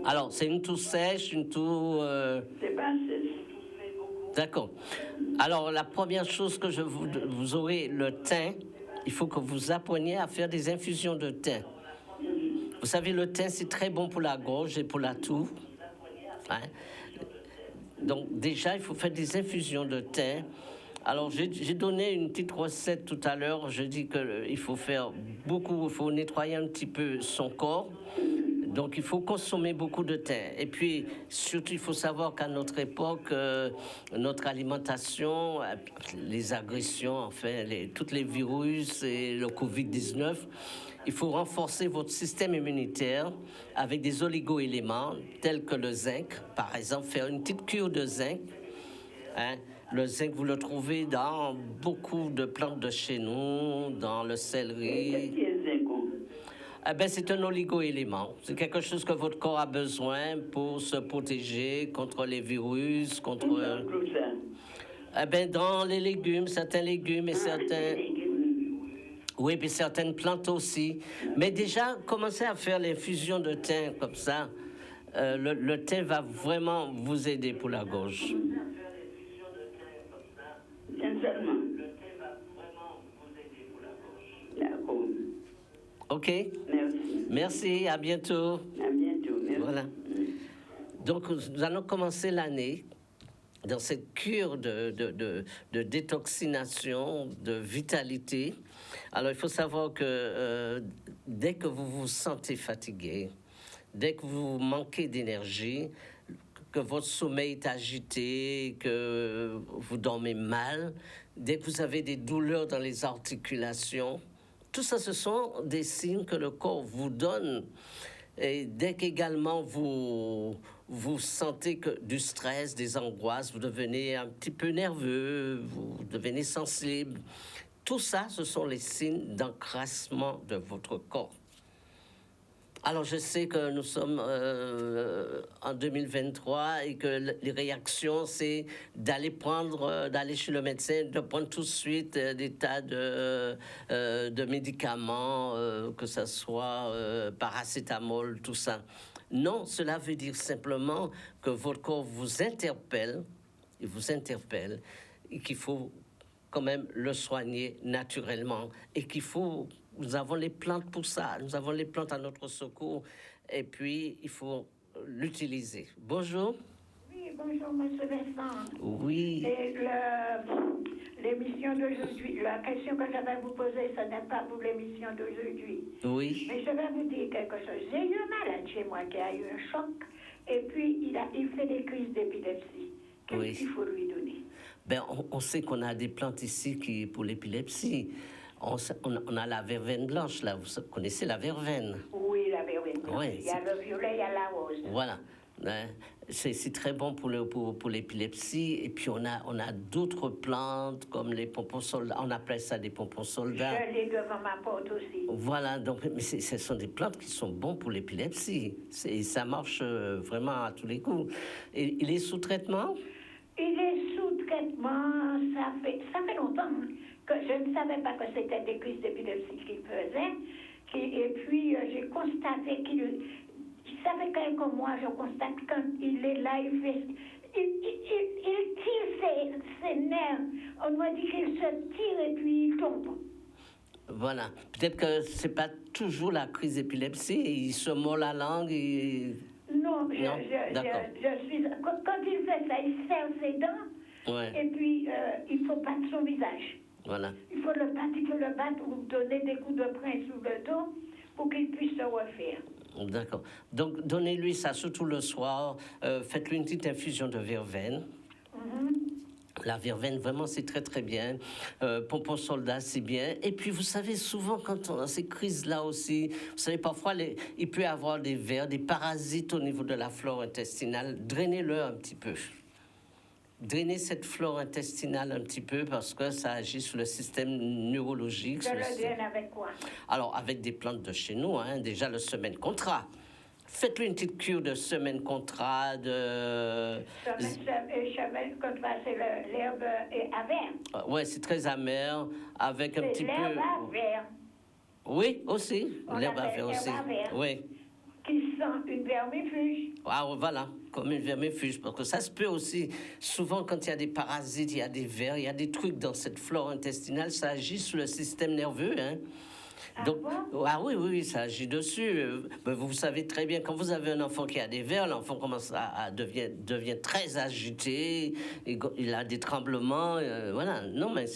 Alors, c'est une toux sèche, une toux... C'est pas sèche. D'accord. Alors, la première chose que vous aurez le thym. Il faut que vous appreniez à faire des infusions de thym. Vous savez, le thym, c'est très bon pour la gorge et pour la toux. Hein? Donc, déjà, il faut faire des infusions de thym. Alors, j'ai donné une petite recette tout à l'heure. Je dis qu'il faut faire beaucoup, il faut nettoyer un petit peu son corps. Donc, il faut consommer beaucoup de thym. Et puis, surtout, il faut savoir qu'à notre époque, notre alimentation, les agressions, enfin, tous les virus et le Covid-19, il faut renforcer votre système immunitaire avec des oligo-éléments tels que le zinc. Par exemple, faire une petite cure de zinc. Hein? Le zinc, vous le trouvez dans beaucoup de plantes de chez nous, dans le céleri. Eh ben, c'est un oligo-élément. C'est quelque chose que votre corps a besoin pour se protéger contre les virus, contre... Eh ben, dans les légumes, certains légumes et certains... Oui, puis certaines plantes aussi. Mais déjà, commencez à faire l'infusion de thym comme ça. Le thym va vraiment vous aider pour la gorge. Sincèrement. D'accord. OK? Merci. Merci, à bientôt. À bientôt. Merci. Voilà. Donc, nous allons commencer l'année dans cette cure de détoxination, de vitalité. Alors, il faut savoir que dès que vous vous sentez fatigué, dès que vous manquez d'énergie, que votre sommeil est agité, que vous dormez mal, dès que vous avez des douleurs dans les articulations, tout ça, ce sont des signes que le corps vous donne. Et dès qu'également vous sentez que du stress, des angoisses, vous devenez un petit peu nerveux, vous devenez sensible, tout ça, ce sont les signes d'encrassement de votre corps. Alors, je sais que nous sommes en 2023 et que les réactions, c'est d'aller chez le médecin, de prendre tout de suite des tas de médicaments, que ce soit paracétamol, tout ça. Non, cela veut dire simplement que votre corps vous interpelle, et qu'il faut quand même le soigner naturellement et qu'il faut... Nous avons les plantes pour ça. Nous avons les plantes à notre secours. Et puis, il faut l'utiliser. Bonjour. Oui, bonjour, monsieur Vincent. Oui. Et l'émission d'aujourd'hui, la question que je vais vous poser, ce n'est pas pour l'émission d'aujourd'hui. Oui. Mais je vais vous dire quelque chose. J'ai eu un malade chez moi qui a eu un choc. Et puis, il fait des crises d'épilepsie. Qu'est-ce qu'il faut lui donner? Ben, on sait qu'on a des plantes ici pour l'épilepsie. On a la verveine blanche, là. Vous connaissez la verveine? Oui, la verveine blanche. Ouais, il y a le violet, il y a la rose. Voilà. C'est très bon pour l'épilepsie. Et puis, on a d'autres plantes, comme les pompons soldats. On appelle ça des pompons soldats. Je l'ai devant ma porte aussi. Voilà. Donc, mais ce sont des plantes qui sont bonnes pour l'épilepsie. Ça marche vraiment à tous les coups. Et il est sous traitement? Il est sous traitement. Ça fait longtemps que je ne savais pas que c'était des crises d'épilepsie qu'il faisait. Et puis, j'ai constaté qu'il... Ça fait quelques mois, je constate quand il est là, il tire ses nerfs. On m'a dit qu'il se tire et puis il tombe. Voilà. Peut-être que c'est pas toujours la crise d'épilepsie. Il se mord la langue et... Non, D'accord. je suis... Quand il fait ça, il serre ses dents, Ouais. et puis il faut battre son visage. Voilà. Il faut le battre ou donner des coups de poing sous le dos pour qu'il puisse se refaire. D'accord. Donc, donnez-lui ça, surtout le soir. Faites-lui une petite infusion de verveine. La verveine, vraiment, c'est très, très bien. Pompon soldat, c'est bien. Et puis, vous savez, souvent, quand on a ces crises-là aussi, vous savez, parfois, il peut y avoir des vers, des parasites au niveau de la flore intestinale. Drainez-le un petit peu. Drainez cette flore intestinale un petit peu parce que ça agit sur le système neurologique. Je le draine avec quoi? Alors, avec des plantes de chez nous, hein, déjà le semaine contrat. Faites-lui une petite cure de semaine contrat, de... Semaine contrat, c'est l'herbe amer. Ouais, c'est très amer, avec un petit peu... L'herbe amer. Oui, aussi. L'herbe amer aussi. Oui. Qui sent une vermifuge. Ah, voilà, comme une vermifuge, parce que ça se peut aussi. Souvent, quand il y a des parasites, il y a des vers, il y a des trucs dans cette flore intestinale, ça agit sur le système nerveux, hein. Donc, oui, ça agit dessus. Vous savez très bien, quand vous avez un enfant qui a des vers, l'enfant commence devient très agité, il a des tremblements, voilà. Non, mais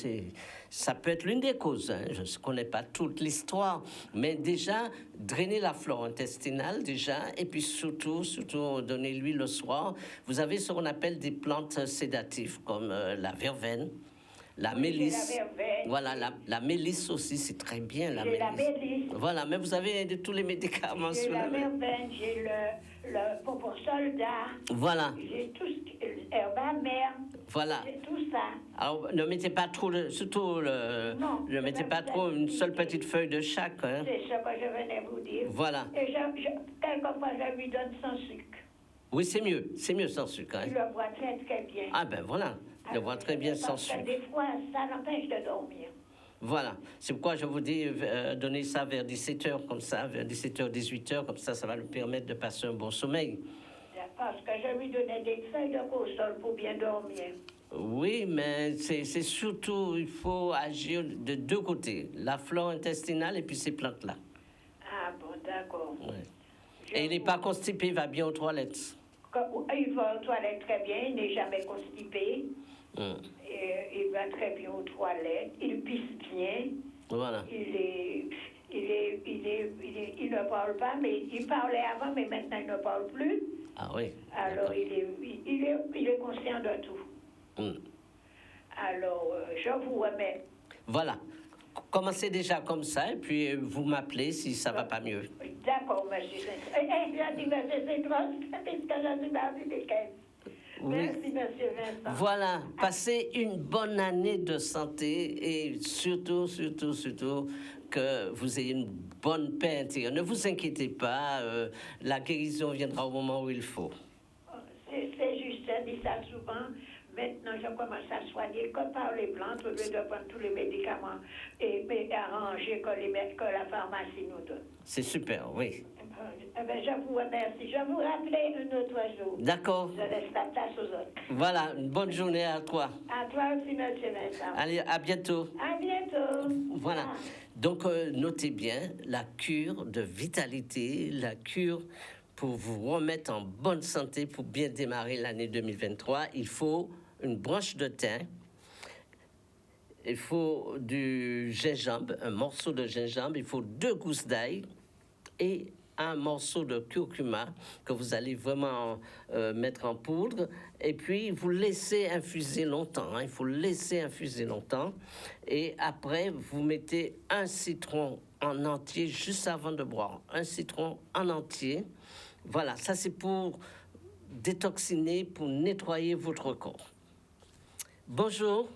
ça peut être l'une des causes. Hein. Je ne connais pas toute l'histoire, mais déjà, drainer la flore intestinale, déjà, et puis surtout, donnez-lui le soir. Vous avez ce qu'on appelle des plantes sédatives, comme la verveine. La mélisse. Voilà, la mélisse aussi, c'est très bien, la mélisse. Voilà, mais vous avez de tous les médicaments j'ai sur la verveine, j'ai le pompon soldat. Voilà. J'ai tout ce qui herbe amère. Voilà. J'ai tout ça. Alors, ne mettez pas trop, ne mettez pas trop une seule petite feuille de chaque. Hein. C'est ce que je venais vous dire. Voilà. Et quelquefois, je lui donne sans sucre. Oui, c'est mieux sans sucre. Hein. Il le boit très, très bien. Ah ben voilà, il le boit très bien sans sucre. Parce que des fois, ça l'empêche de dormir. Voilà, c'est pourquoi je vous dis, donnez ça vers 17h, comme ça, vers 17h, 18h, comme ça va lui permettre de passer un bon sommeil. Parce que je lui donnais des feuilles de cosol pour bien dormir. Oui, mais c'est surtout, il faut agir de deux côtés, la flore intestinale et puis ces plantes-là. Ah bon, d'accord. Ouais. Et il n'est pas constipé, il va bien aux toilettes. Il va aux toilettes très bien, il n'est jamais constipé. Il va très bien aux toilettes, il pisse bien. Voilà. Il ne parle pas, mais il parlait avant, mais maintenant il ne parle plus. Ah oui. Alors il est conscient de tout. Alors je vous remets. Voilà. Commencez déjà comme ça et puis vous m'appelez si ça va pas mieux. D'accord, monsieur. Je dis monsieur, c'est toi, puisque je suis dans les caisses. Oui. Merci, monsieur Vincent. Voilà, passez une bonne année de santé et surtout que vous ayez une bonne paix intérieure. Ne vous inquiétez pas, la guérison viendra au moment où il faut. C'est juste, je dis ça souvent. Maintenant, je commence à soigner que par les plantes, au lieu de prendre tous les médicaments et arranger que la pharmacie nous donne. C'est super, oui. Je vous remercie. Je vous rappellerai un autre jour. D'accord. Je laisse la place aux autres. Voilà, une bonne journée à toi. À toi aussi, monsieur Vincent. Allez, à bientôt. À bientôt. Voilà. Donc, notez bien la cure de vitalité, la cure pour vous remettre en bonne santé, pour bien démarrer l'année 2023. Il faut une branche de thym, il faut du gingembre, un morceau de gingembre, il faut 2 gousses d'ail et un morceau de curcuma que vous allez vraiment mettre en poudre. Et puis, vous laissez infuser longtemps. Hein, il faut laisser infuser longtemps. Et après, vous mettez un citron en entier juste avant de boire. Un citron en entier. Voilà, ça c'est pour détoxiner, pour nettoyer votre corps. Bonjour.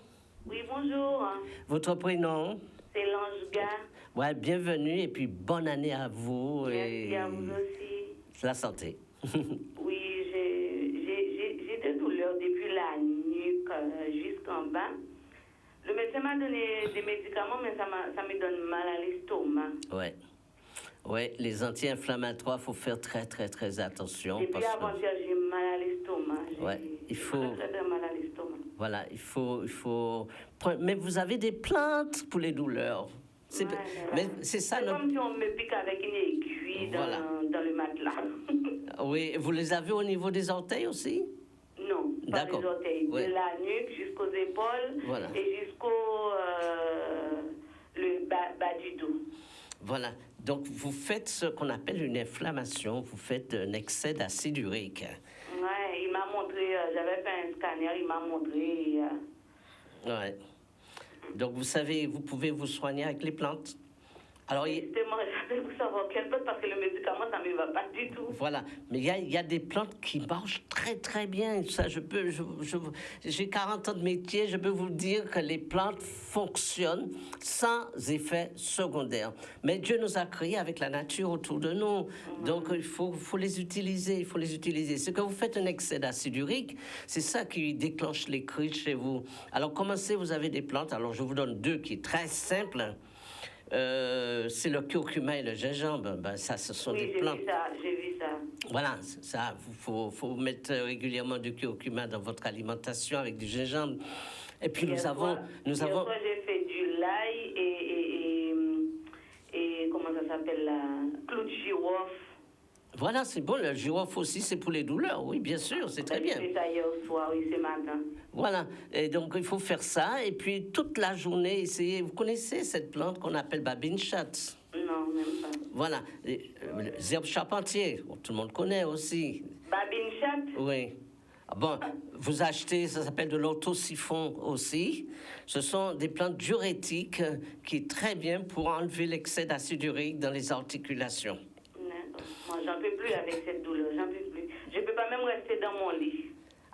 Oui, bonjour. Votre prénom? C'est Lange-Gars. Ouais, bienvenue et puis bonne année à vous. Merci à vous aussi. La santé. Oui, j'ai des douleurs depuis la nuque jusqu'en bas. Le médecin m'a donné des médicaments, mais ça me donne mal à l'estomac. Ouais. Ouais, les anti-inflammatoires, il faut faire très, très, très attention. Depuis avant-hier, j'ai mal à l'estomac. Ouais, il faut... Très, très mal à l'estomac. Voilà, il faut... Mais vous avez des plantes pour les douleurs. Mais c'est ça. C'est comme si on me pique avec une aiguille dans le matelas. Oui, vous les avez au niveau des orteils aussi? Non, pas les orteils. Oui. De la nuque jusqu'aux épaules Voilà. et jusqu'au le bas du dos. Voilà. Donc, vous faites ce qu'on appelle une inflammation. Vous faites un excès d'acide urique. Ouais, il m'a montré, j'avais fait un scanner, il m'a montré. Ouais. Donc, vous savez, vous pouvez vous soigner avec les plantes. Alors, Justement, j'avais voulu savoir quelle plante, parce que le médicament, ça ne me va pas du tout. voilà, mais il y a des plantes qui marchent très très bien. Ça, j'ai 40 ans de métier, je peux vous dire que les plantes fonctionnent sans effet secondaire. Mais Dieu nous a créés avec la nature autour de nous, donc il faut les utiliser, il faut les utiliser. C'est que vous faites un excès d'acide urique, c'est ça qui déclenche les crises chez vous. Alors commencez, vous avez des plantes, alors je vous donne deux qui est très simple. C'est le curcuma et le gingembre. Ben, ça, ce sont des plantes. J'ai vu ça. Voilà, ça, faut mettre régulièrement du curcuma dans votre alimentation avec du gingembre. Et puis nous avons. Hier soir, j'ai fait du l'ail et comment ça s'appelle là, clou de girofle. Voilà, c'est bon. Le girofle aussi, c'est pour les douleurs. Oui, bien sûr, c'est très bien. J'ai fait ça hier soir, oui, ce matin. Voilà, et donc il faut faire ça. Et puis toute la journée, essayez. Vous connaissez cette plante qu'on appelle babine chatte? Non, même pas. Voilà, les herbes charpentiers, tout le monde connaît aussi. Babine chatte? Oui. Bon, vous achetez, ça s'appelle de l'autosiphon aussi. Ce sont des plantes diurétiques qui est très bien pour enlever l'excès d'acide urique dans les articulations. Moi, j'en peux plus avec cette douleur, j'en peux plus. Je peux pas même rester dans mon lit.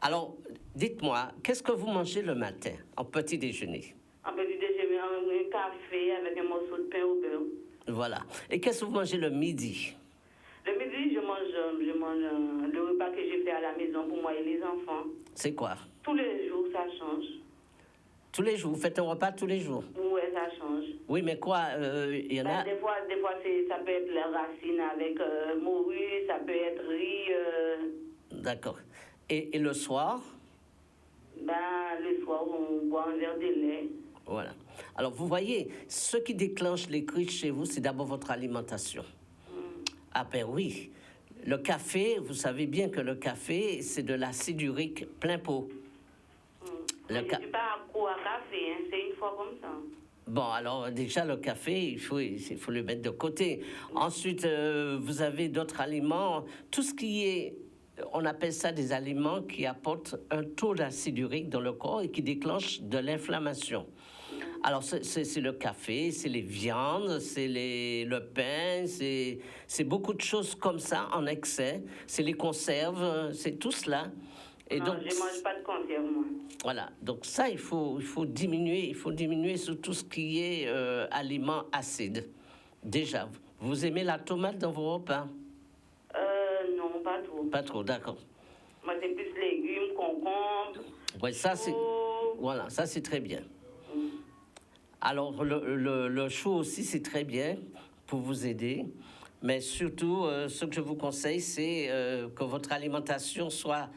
Alors, dites-moi, qu'est-ce que vous mangez le matin, en petit déjeuner? En petit déjeuner, un café avec un morceau de pain au beurre. Voilà. Et qu'est-ce que vous mangez le midi? Le midi, je mange le repas que j'ai fait à la maison pour moi et les enfants. C'est quoi? Tous les jours, ça change. Tous les jours? Vous faites un repas tous les jours? Oui, ça change. Oui, mais quoi? Il y en a... Des fois ça peut être la racine avec morue, ça peut être riz. D'accord. Et le soir? Le soir, on boit un verre de lait. Voilà. Alors, vous voyez, ce qui déclenche les crises chez vous, c'est d'abord votre alimentation. Ah ben oui. Le café, vous savez bien que le café, c'est de l'acide urique plein pot. Je ne suis pas accro à café, hein. C'est une fois comme ça. Bon, alors déjà, le café, il faut le mettre de côté. Ensuite, vous avez d'autres aliments. Tout ce qui est, on appelle ça des aliments qui apportent un taux d'acide urique dans le corps et qui déclenchent de l'inflammation. Alors, c'est le café, c'est les viandes, c'est le pain, c'est beaucoup de choses comme ça en excès. C'est les conserves, c'est tout cela. Et non, donc, je ne mange pas de conserve, moi. Voilà, donc ça, il faut diminuer sur tout ce qui est aliments acides. Déjà, vous aimez la tomate dans vos repas? Non, pas trop. Pas trop, d'accord. Moi, c'est plus légumes, concombres. Oui, ça, c'est... Voilà, ça, c'est très bien. Alors, le chou aussi, c'est très bien pour vous aider. Mais surtout, ce que je vous conseille, c'est que votre alimentation soit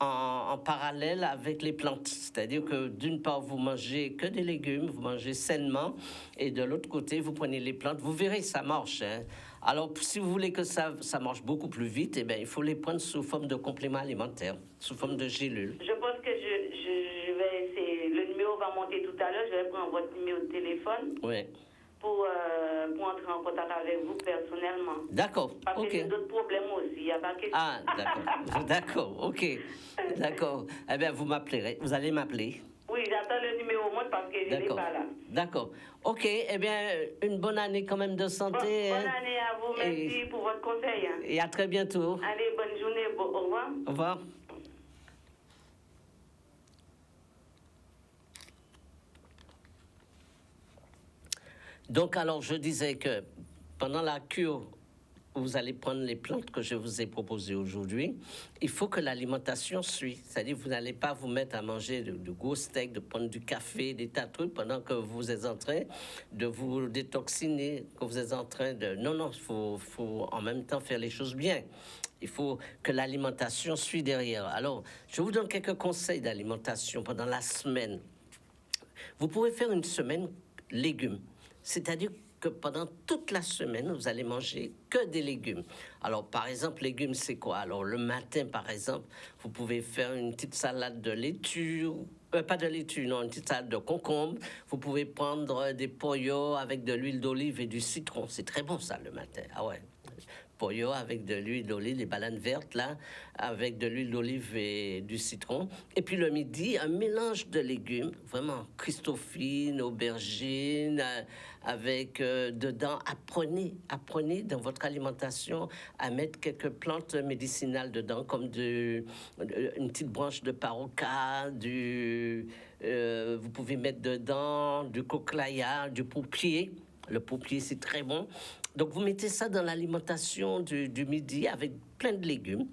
en parallèle avec les plantes. C'est-à-dire que d'une part, vous mangez que des légumes, vous mangez sainement, et de l'autre côté, vous prenez les plantes. Vous verrez, ça marche. Hein. Alors, si vous voulez que ça marche beaucoup plus vite, eh bien, il faut les prendre sous forme de compléments alimentaires, sous forme de gélules. Je pense que je vais essayer. Le numéro va monter tout à l'heure. Je vais prendre votre numéro de téléphone. Oui. Pour entrer en contact avec vous personnellement. D'accord, Parce ok. que j'ai d'autres problèmes aussi, il n'y a pas question. Ah, d'accord, d'accord, ok, d'accord. Eh bien, vous m'appellerez, vous allez m'appeler. Oui, j'attends le numéro monte parce que je n'ai pas là. D'accord, ok, eh bien, une bonne année quand même de santé. Bonne année à vous, merci pour votre conseil. Hein. Et à très bientôt. Allez, bonne journée, au revoir. Au revoir. Donc, alors, je disais que pendant la cure, vous allez prendre les plantes que je vous ai proposées aujourd'hui. Il faut que l'alimentation suive. C'est-à-dire, vous n'allez pas vous mettre à manger de gros steaks, de prendre du café, des tas de trucs pendant que vous êtes en train de vous détoxiner, que vous êtes en train de... Non, il faut en même temps faire les choses bien. Il faut que l'alimentation suive derrière. Alors, je vous donne quelques conseils d'alimentation pendant la semaine. Vous pouvez faire une semaine légumes. C'est-à-dire que pendant toute la semaine, vous allez manger que des légumes. Alors, par exemple, légumes, c'est quoi? Alors, le matin, par exemple, vous pouvez faire une petite salade de laitue, pas de laitue, non, une petite salade de concombre. Vous pouvez prendre des poyos avec de l'huile d'olive et du citron. C'est très bon, ça, le matin. Ah ouais. Pollo avec de l'huile d'olive, les bananes vertes là, avec de l'huile d'olive et du citron. Et puis le midi, un mélange de légumes, vraiment Christophine, aubergine, avec dedans, apprenez dans votre alimentation à mettre quelques plantes médicinales dedans, comme une petite branche de paroca, vous pouvez mettre dedans du cochlear, du pourpier. Le pourpier, c'est très bon. Donc, vous mettez ça dans l'alimentation du midi avec plein de légumes.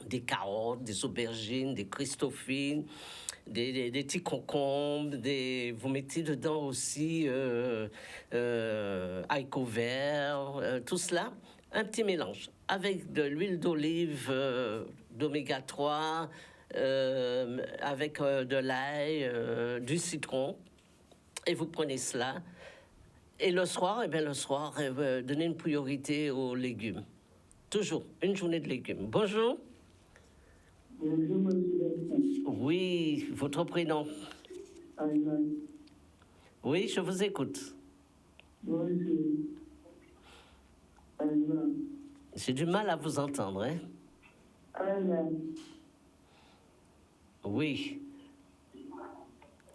Des carottes, des aubergines, des christophines, des petits concombres. Vous mettez dedans aussi haricots verts, tout cela. Un petit mélange avec de l'huile d'olive d'oméga 3, avec de l'ail, du citron. Et vous prenez cela. Et le soir, donnez une priorité aux légumes. Toujours, une journée de légumes. Bonjour. Bonjour, monsieur. Oui, votre prénom. Ayman. Oui, je vous écoute. Bonjour. Ayman. J'ai du mal à vous entendre, hein? Ayman. Oui.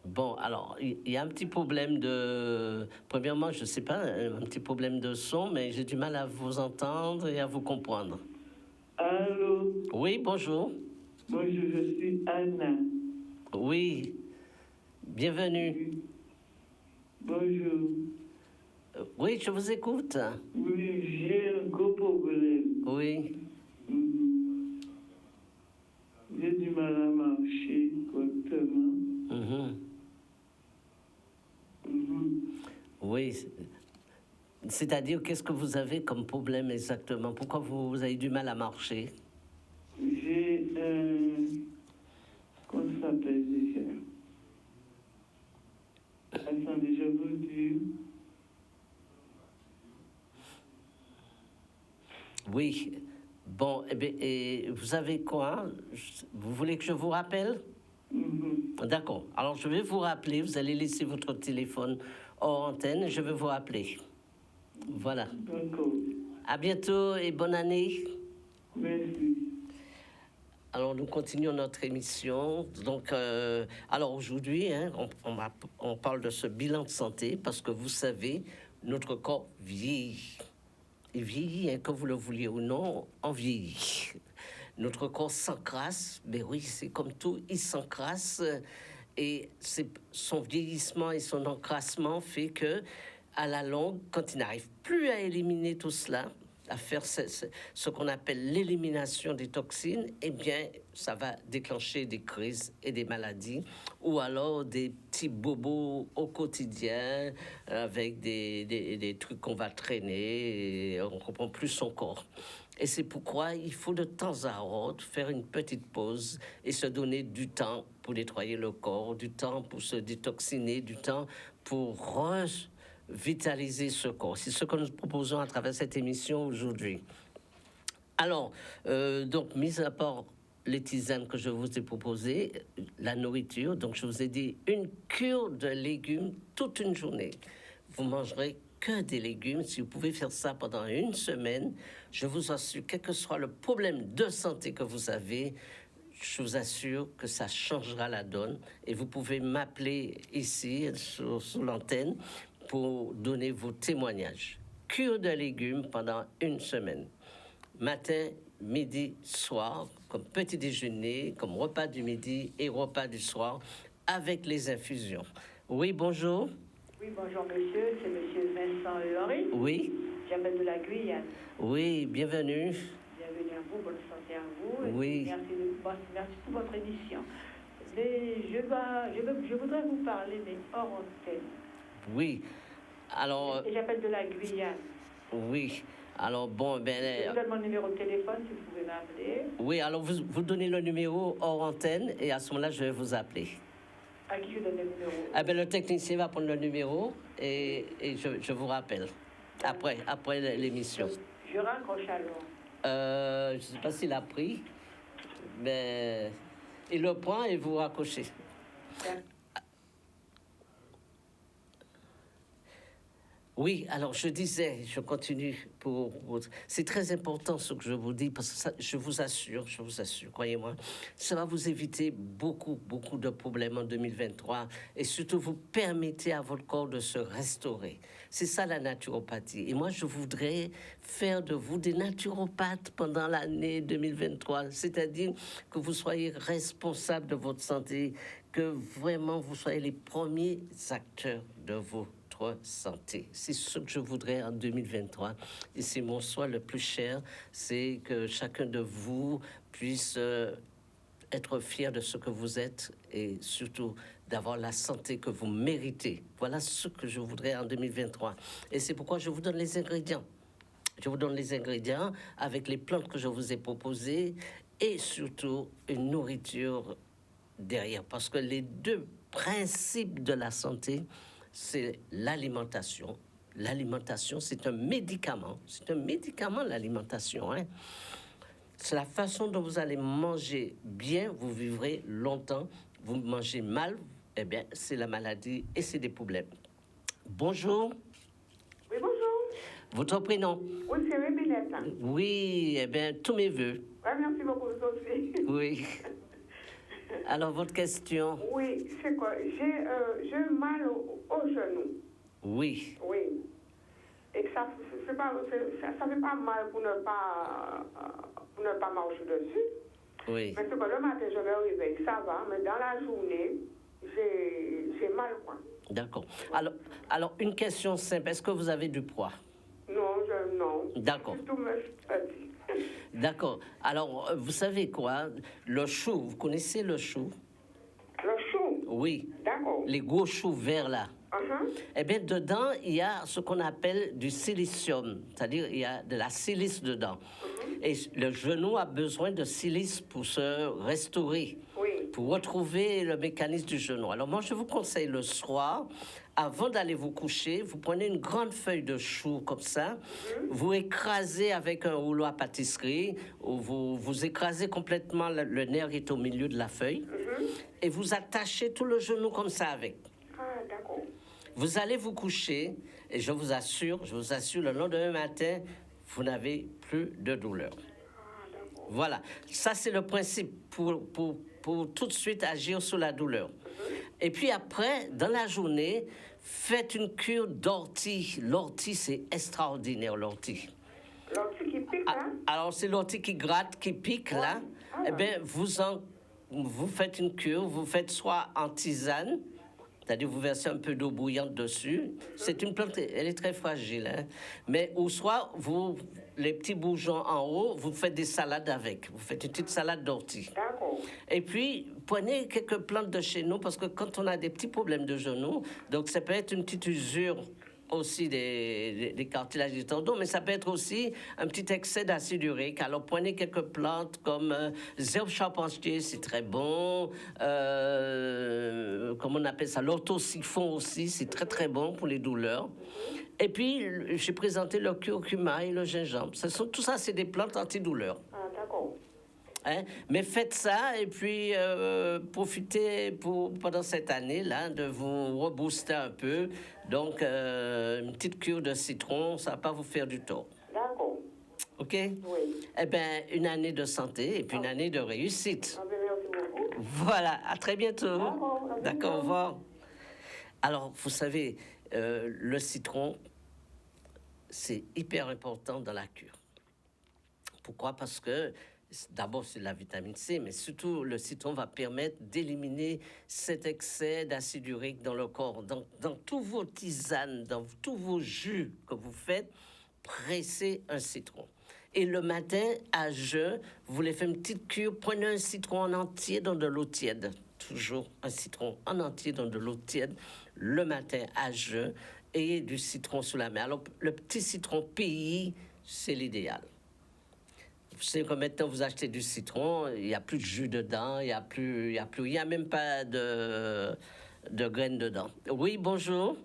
Bon, alors, il y a un petit problème de... Premièrement, je ne sais pas, un petit problème de son, mais j'ai du mal à vous entendre et à vous comprendre. Allô? Oui, bonjour. Bonjour, je suis Anna. Oui, bienvenue. Bonjour. Oui, je vous écoute. Oui, j'ai un gros problème. Oui. J'ai du mal à marcher correctement. Oui. C'est-à-dire, qu'est-ce que vous avez comme problème exactement? Pourquoi vous avez du mal à marcher? J'ai un... Comment ça s'appelle déjà? Attendez, je vous dis. Oui. Bon, eh bien, et vous avez quoi? Vous voulez que je vous rappelle? D'accord. Alors, je vais vous rappeler. Vous allez laisser votre téléphone hors antenne et je vais vous rappeler. Voilà. D'accord. À bientôt et bonne année. Merci. Alors, nous continuons notre émission. Donc, alors aujourd'hui, hein, on parle de ce bilan de santé parce que vous savez, notre corps vieillit. Il vieillit, hein, que vous le vouliez ou non, on vieillit. Notre corps s'encrasse, mais oui, c'est comme tout, il s'encrasse. Et son vieillissement et son encrassement fait que, à la longue, quand il n'arrive plus à éliminer tout cela, à faire ce qu'on appelle l'élimination des toxines, eh bien, ça va déclencher des crises et des maladies, ou alors des petits bobos au quotidien, avec des trucs qu'on va traîner, et on ne comprend plus son corps. Et c'est pourquoi il faut de temps à autre faire une petite pause et se donner du temps pour nettoyer le corps, du temps pour se détoxiner, du temps pour revitaliser ce corps. C'est ce que nous proposons à travers cette émission aujourd'hui. Alors, donc, mis à part les tisanes que je vous ai proposées, la nourriture, donc je vous ai dit une cure de légumes toute une journée. Vous mangerez que des légumes. Si vous pouvez faire ça pendant une semaine, je vous assure, quel que soit le problème de santé que vous avez, je vous assure que ça changera la donne. Et vous pouvez m'appeler ici, sur l'antenne, pour donner vos témoignages. Cure de légumes pendant une semaine. Matin, midi, soir, comme petit déjeuner, comme repas du midi et repas du soir, avec les infusions. Oui, bonjour. Oui, bonjour monsieur, c'est monsieur Vincent Henry. Oui. J'appelle de la Guyane. Oui, bienvenue. Bienvenue à vous, bonne santé à vous. Oui. Merci pour votre émission. Mais je voudrais vous parler, mais hors antenne. Oui. Alors. Et j'appelle de la Guyane. Oui. Alors, bon, ben... Je vous donne mon numéro de téléphone si vous pouvez m'appeler. Oui, alors vous donnez le numéro hors antenne et à ce moment-là, je vais vous appeler. À qui je donne le numéro? Ah ben, le technicien va prendre le numéro et je vous rappelle après l'émission. Je raccroche alors. Je ne sais pas s'il a pris, mais il le prend et vous raccrochez. Oui, alors je disais, je continue pour c'est très important ce que je vous dis parce que ça, je vous assure, croyez-moi, ça va vous éviter beaucoup de problèmes en 2023 et surtout vous permettez à votre corps de se restaurer. C'est ça la naturopathie. Et moi, je voudrais faire de vous des naturopathes pendant l'année 2023, c'est-à-dire que vous soyez responsables de votre santé, que vraiment vous soyez les premiers acteurs de votre santé. C'est ce que je voudrais en 2023. Et c'est mon souhait le plus cher, c'est que chacun de vous puisse être fier de ce que vous êtes et surtout d'avoir la santé que vous méritez. Voilà ce que je voudrais en 2023. Et c'est pourquoi je vous donne les ingrédients. Je vous donne les ingrédients avec les plantes que je vous ai proposées et surtout une nourriture derrière. Parce que les deux principes de la santé, c'est l'alimentation. L'alimentation, c'est un médicament. C'est un médicament, l'alimentation. Hein? C'est la façon dont vous allez manger bien, vous vivrez longtemps. Vous mangez mal, eh bien, c'est la maladie et c'est des problèmes. Bonjour. Oui, bonjour. Votre prénom? Oui, c'est Rébinette. Oui, eh bien, tous mes voeux. Ouais, merci beaucoup, Sophie. Oui. Alors, votre question? Oui, c'est quoi? J'ai mal au genou. Oui. Oui. Et que ça fait pas mal pour ne pas marcher dessus. Oui. Mais c'est que le matin, je me réveille, ça va, mais dans la journée, j'ai mal, quoi. D'accord. Alors, une question simple. Est-ce que vous avez du poids? Non. D'accord. Tout me dit. D'accord. Alors, vous savez quoi? Le chou, vous connaissez le chou? Le chou? Oui. D'accord. Les gros choux verts là. Uh-huh. Eh bien, dedans, il y a ce qu'on appelle du silicium. C'est-à-dire, il y a de la silice dedans. Uh-huh. Et le genou a besoin de silice pour se restaurer. Oui. Pour retrouver le mécanisme du genou. Alors, moi, je vous conseille le soir, avant d'aller vous coucher, vous prenez une grande feuille de chou comme ça, vous écrasez avec un rouleau à pâtisserie, ou vous écrasez complètement le nerf qui est au milieu de la feuille, et vous attachez tout le genou comme ça avec. Ah, d'accord. Vous allez vous coucher, et je vous assure, le lendemain matin, vous n'avez plus de douleur. Ah, d'accord. Voilà, ça c'est le principe pour tout de suite agir sur la douleur. Et puis après, dans la journée, faites une cure d'ortie. L'ortie, c'est extraordinaire, l'ortie. L'ortie qui pique, hein? Alors, c'est l'ortie qui gratte, qui pique, là. Ah. Eh bien, vous faites une cure, vous faites soit en tisane, c'est-à-dire vous versez un peu d'eau bouillante dessus. C'est une plante, elle est très fragile, hein? Mais ou soit, les petits bourgeons en haut, vous faites des salades avec. Vous faites une petite salade d'ortie. D'accord. Et puis, prenez quelques plantes de chez nous, parce que quand on a des petits problèmes de genoux, donc ça peut être une petite usure aussi des cartilages du tendon, mais ça peut être aussi un petit excès d'acide urique. Alors, prenez quelques plantes comme zébre charpentier, c'est très bon. Comment on appelle ça? L'orthosiphon aussi, c'est très, très bon pour les douleurs. Et puis, j'ai présenté le curcuma et le gingembre. Tout ça, c'est des plantes antidouleurs. Ah, d'accord. Hein? Mais faites ça et puis profitez pendant cette année-là de vous rebooster un peu. Donc, une petite cure de citron, ça ne va pas vous faire du tort. D'accord. OK? Oui. Eh bien, une année de santé et puis une année de réussite. Ah, merci beaucoup. Voilà, à très bientôt. D'accord, au revoir. Alors, vous savez, le citron, c'est hyper important dans la cure. Pourquoi? Parce que d'abord, c'est la vitamine C, mais surtout, le citron va permettre d'éliminer cet excès d'acide urique dans le corps. Dans tous vos tisanes, dans tous vos jus que vous faites, pressez un citron. Et le matin, à jeun, vous voulez faire une petite cure, prenez un citron en entier dans de l'eau tiède. Toujours un citron en entier dans de l'eau tiède, le matin, à jeun, et du citron sous la main. Alors, le petit citron pays, c'est l'idéal. savez que maintenant vous achetez du citron, il n'y a plus de jus dedans, il n'y a même pas de graines dedans. Oui, bonjour.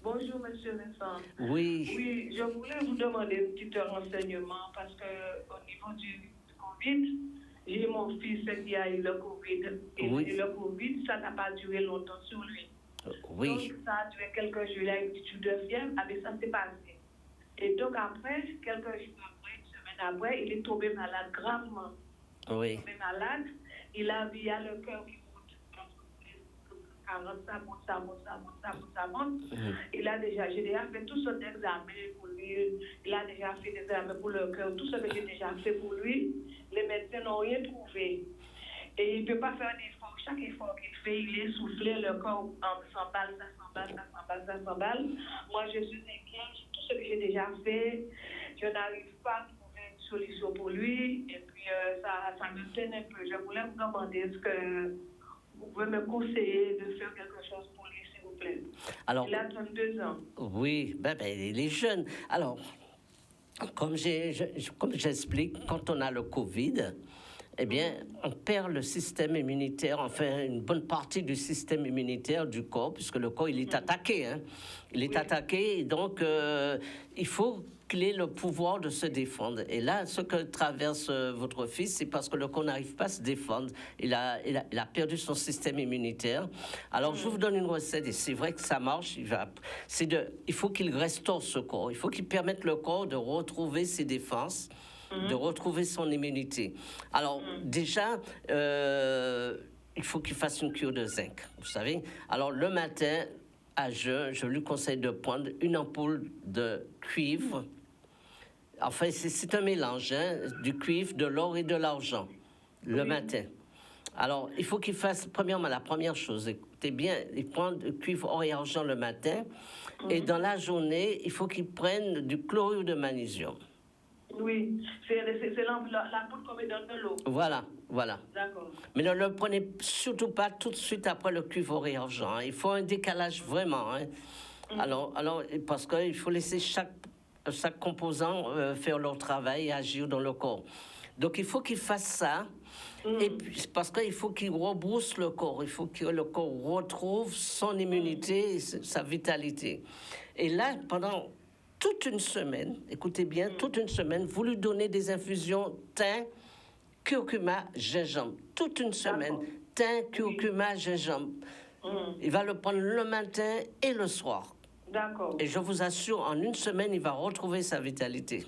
Bonjour, monsieur Vincent. Oui. Oui, je voulais vous demander un petit renseignement parce qu'au niveau du Covid, j'ai mon fils qui a eu le Covid. Et le Covid, ça n'a pas duré longtemps sur lui. Oui. Donc, ça a duré quelques jours. Il a eu une petite de fièvre, mais ça s'est passé. Et donc, après, quelques jours après, une semaine après, il est tombé malade gravement. Oui. Il est tombé malade. Il a le cœur qui monte. Ça monte. J'ai déjà fait tout ce examen pour lui. Il a déjà fait des examens pour le cœur. Tout ce que j'ai déjà fait pour lui, les médecins n'ont rien trouvé. Et il ne peut pas faire d'effort. Chaque effort qu'il fait, il est soufflé, le corps s'emballe, ça s'emballe. Moi, je suis inquiète. Tout ce que j'ai déjà fait, je n'arrive pas à trouver une solution pour lui. Et puis, ça me peine un peu. Je voulais vous demander, est-ce que vous pouvez me conseiller de faire quelque chose pour lui, s'il vous plaît? Alors, il a 32 ans. Oui, il est jeune. Alors, comme j'explique, quand on a le Covid, eh bien, on perd le système immunitaire, enfin, une bonne partie du système immunitaire du corps, puisque le corps, il est attaqué. Hein. Il est attaqué, et donc, il faut qu'il ait le pouvoir de se défendre. Et là, ce que traverse votre fils, c'est parce que le corps n'arrive pas à se défendre. Il a perdu son système immunitaire. Alors, je vous donne une recette, et c'est vrai que ça marche. Il faut qu'il restaure ce corps. Il faut qu'il permette le corps de retrouver ses défenses, de retrouver son immunité. Alors, déjà, il faut qu'il fasse une cure de zinc, vous savez. Alors, le matin, à jeun, je lui conseille de prendre une ampoule de cuivre. Enfin, c'est un mélange, hein, du cuivre, de l'or et de l'argent, le matin. Alors, il faut qu'il fasse, premièrement, la première chose, écoutez bien, il prend du cuivre, or et argent le matin, et dans la journée, il faut qu'il prenne du chlorure de magnésium. Oui, c'est la poudre qu'on met dans de l'eau. Voilà. D'accord. Mais ne le prenez surtout pas tout de suite après le cuivre, or et argent. Hein. Il faut un décalage vraiment. Hein. Alors, parce qu'il faut laisser chaque composant faire leur travail et agir dans le corps. Donc, il faut qu'il fasse ça. Et puis, parce qu'il faut qu'il rebrousse le corps. Il faut que le corps retrouve son immunité et sa vitalité. Et là, pendant toute une semaine, écoutez bien, toute une semaine, vous lui donnez des infusions thym, curcuma, gingembre. Toute une semaine, thym, curcuma, gingembre. Il va le prendre le matin et le soir. D'accord. Et je vous assure, en une semaine, il va retrouver sa vitalité.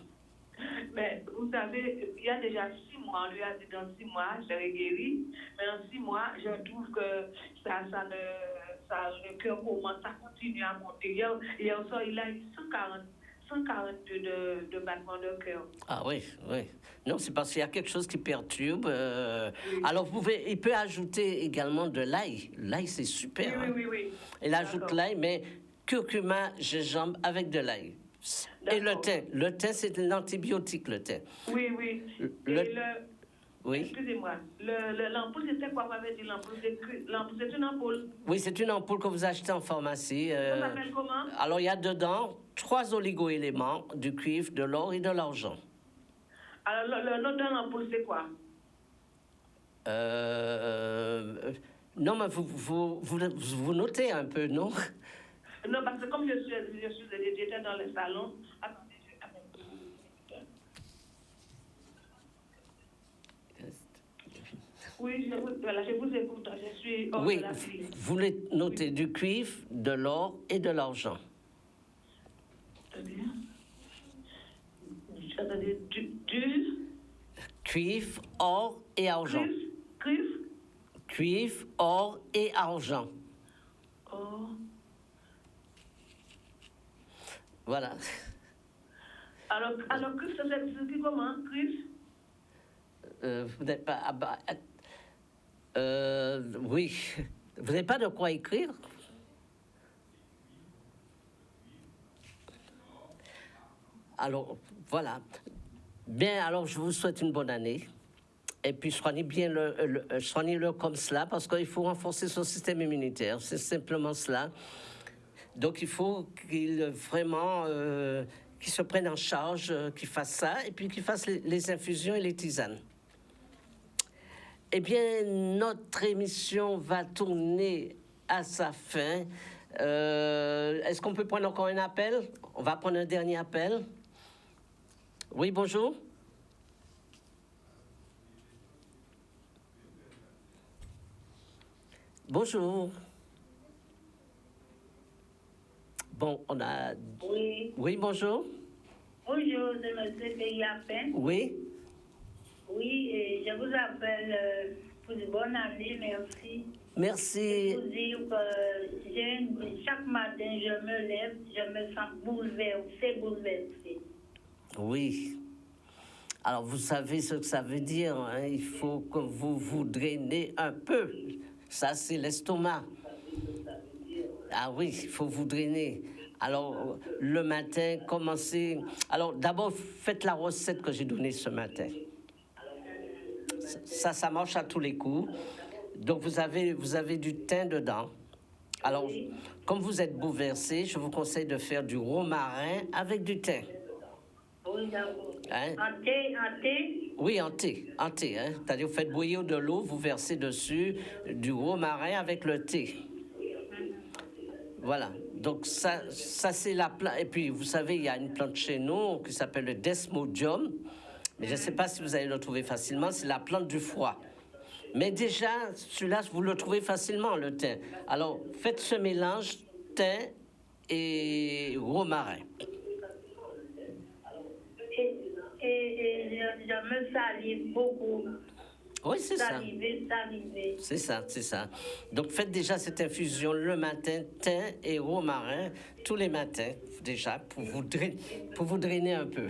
Mais vous savez, il y a déjà 6 mois, on lui a dit dans 6 mois, je serai guéri. Mais en 6 mois, je trouve que le cœur commence, ça continue à monter. Hier soir, il a eu 142 de battements de cœur. Ah oui. Non, c'est parce qu'il y a quelque chose qui perturbe. Alors, il peut ajouter également de l'ail. L'ail, c'est super. Oui. Il ajoute l'ail, mais curcuma, gingembre avec de l'ail. Et le thym. Le thym, c'est un antibiotique, le thym. Oui. Oui. Excusez-moi. L'ampoule, c'était quoi? Vous m'avez dit l'ampoule, c'est une ampoule? Oui, c'est une ampoule que vous achetez en pharmacie. Ça s'appelle comment? Alors, il y a dedans 3 oligo-éléments, du cuivre, de l'or et de l'argent. Alors, le nom de l'ampoule, c'est quoi? Non, mais vous notez un peu, non? Non, parce que comme j'étais dans le salon... Attendez, oui, je vous écoute. Je suis hors de la file. Vous voulez noter du cuivre, de l'or et de l'argent. Attendez, du... Cuivre, or et argent. Cuivre, or et argent. Or. Voilà. Alors cuivre, ça s'écrit comment? Cuivre? Vous n'êtes pas... oui. Vous n'avez pas de quoi écrire? Alors, voilà. Bien, alors je vous souhaite une bonne année. Et puis soignez-le comme cela, parce qu'il faut renforcer son système immunitaire. C'est simplement cela. Donc il faut qu'il vraiment qui se prennent en charge, qui fassent ça, et puis qui fassent les infusions et les tisanes. Eh bien, notre émission va tourner à sa fin. Est-ce qu'on peut prendre encore un appel? On va prendre un dernier appel. Oui, bonjour. Bonjour. Bon, on a... Oui. Oui, bonjour. Bonjour, c'est M. Payapin. Oui. Oui, et je vous appelle pour une bonne année, merci. Merci. Et pour dire que chaque matin, je me lève, je me sens bouleversée. Oui. Alors, vous savez ce que ça veut dire, hein? Il faut que vous vous drainez un peu. Ça, c'est l'estomac. Ah oui, il faut vous drainer. Alors, le matin, commencez... Alors, d'abord, faites la recette que j'ai donnée ce matin. Ça marche à tous les coups. Donc, vous avez du thym dedans. Alors, comme vous êtes bouleversé, je vous conseille de faire du romarin avec du thym. Oui, d'accord. Hein? En thé? Oui, en thé. Hein? C'est-à-dire, vous faites bouillir de l'eau, vous versez dessus du romarin avec le thé. Voilà. Donc, ça c'est la plante. Et puis, vous savez, il y a une plante chez nous qui s'appelle le Desmodium. Mais je ne sais pas si vous allez le trouver facilement. C'est la plante du foie. Mais déjà, celui-là, vous le trouvez facilement, le thym. Alors, faites ce mélange thym et romarin. Et je me salive beaucoup. Oui, c'est ça. Saliver. C'est ça. Donc, faites déjà cette infusion le matin, thym et romarin, tous les matins, déjà, pour vous drainer un peu.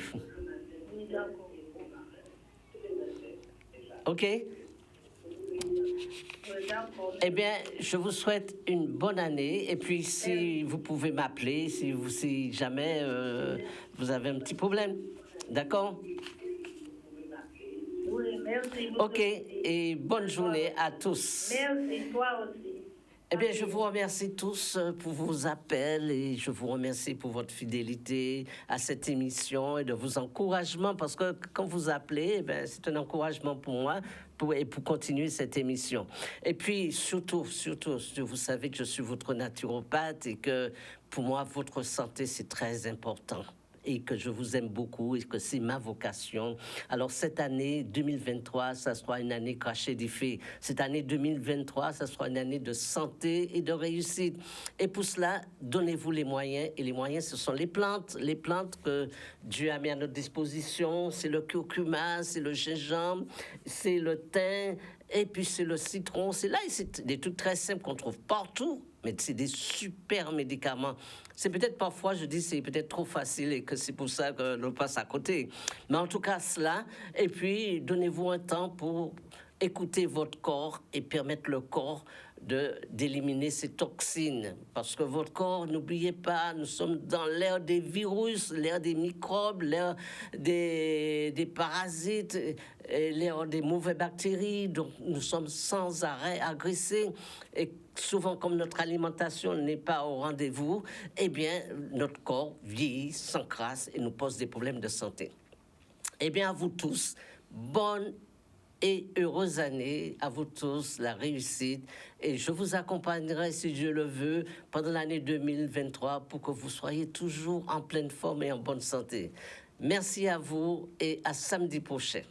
Oui, d'accord. OK? Eh bien, je vous souhaite une bonne année. Et puis, si vous pouvez m'appeler, si jamais vous avez un petit problème. D'accord? Oui, merci. OK. Et bonne journée à tous. Merci, toi aussi. Eh bien, je vous remercie tous pour vos appels et je vous remercie pour votre fidélité à cette émission et de vos encouragements parce que quand vous appelez, eh bien, c'est un encouragement pour moi pour continuer cette émission. Et puis, surtout, vous savez que je suis votre naturopathe et que pour moi, votre santé, c'est très important. Et que je vous aime beaucoup et que c'est ma vocation. Alors, cette année 2023, ça sera une année crachée des fées. Cette année 2023, ça sera une année de santé et de réussite. Et pour cela, donnez-vous les moyens. Et les moyens, ce sont les plantes que Dieu a mis à notre disposition. C'est le curcuma, c'est le gingembre, c'est le thym, et puis c'est le citron. C'est des trucs très simples qu'on trouve partout. Mais c'est des super médicaments. C'est peut-être parfois, je dis, c'est peut-être trop facile et que c'est pour ça que l'on passe à côté. Mais en tout cas, cela. Et puis, donnez-vous un temps pour écouter votre corps et permettre le corps d'éliminer ces toxines. Parce que votre corps, n'oubliez pas, nous sommes dans l'ère des virus, l'ère des microbes, l'ère des parasites, l'ère des mauvaises bactéries. Donc, nous sommes sans arrêt agressés. Et souvent, comme notre alimentation n'est pas au rendez-vous, eh bien, notre corps vieillit, s'encrasse et nous pose des problèmes de santé. Eh bien, à vous tous, bonne et heureuse année, à vous tous, la réussite. Et je vous accompagnerai, si Dieu le veut, pendant l'année 2023 pour que vous soyez toujours en pleine forme et en bonne santé. Merci à vous et à samedi prochain.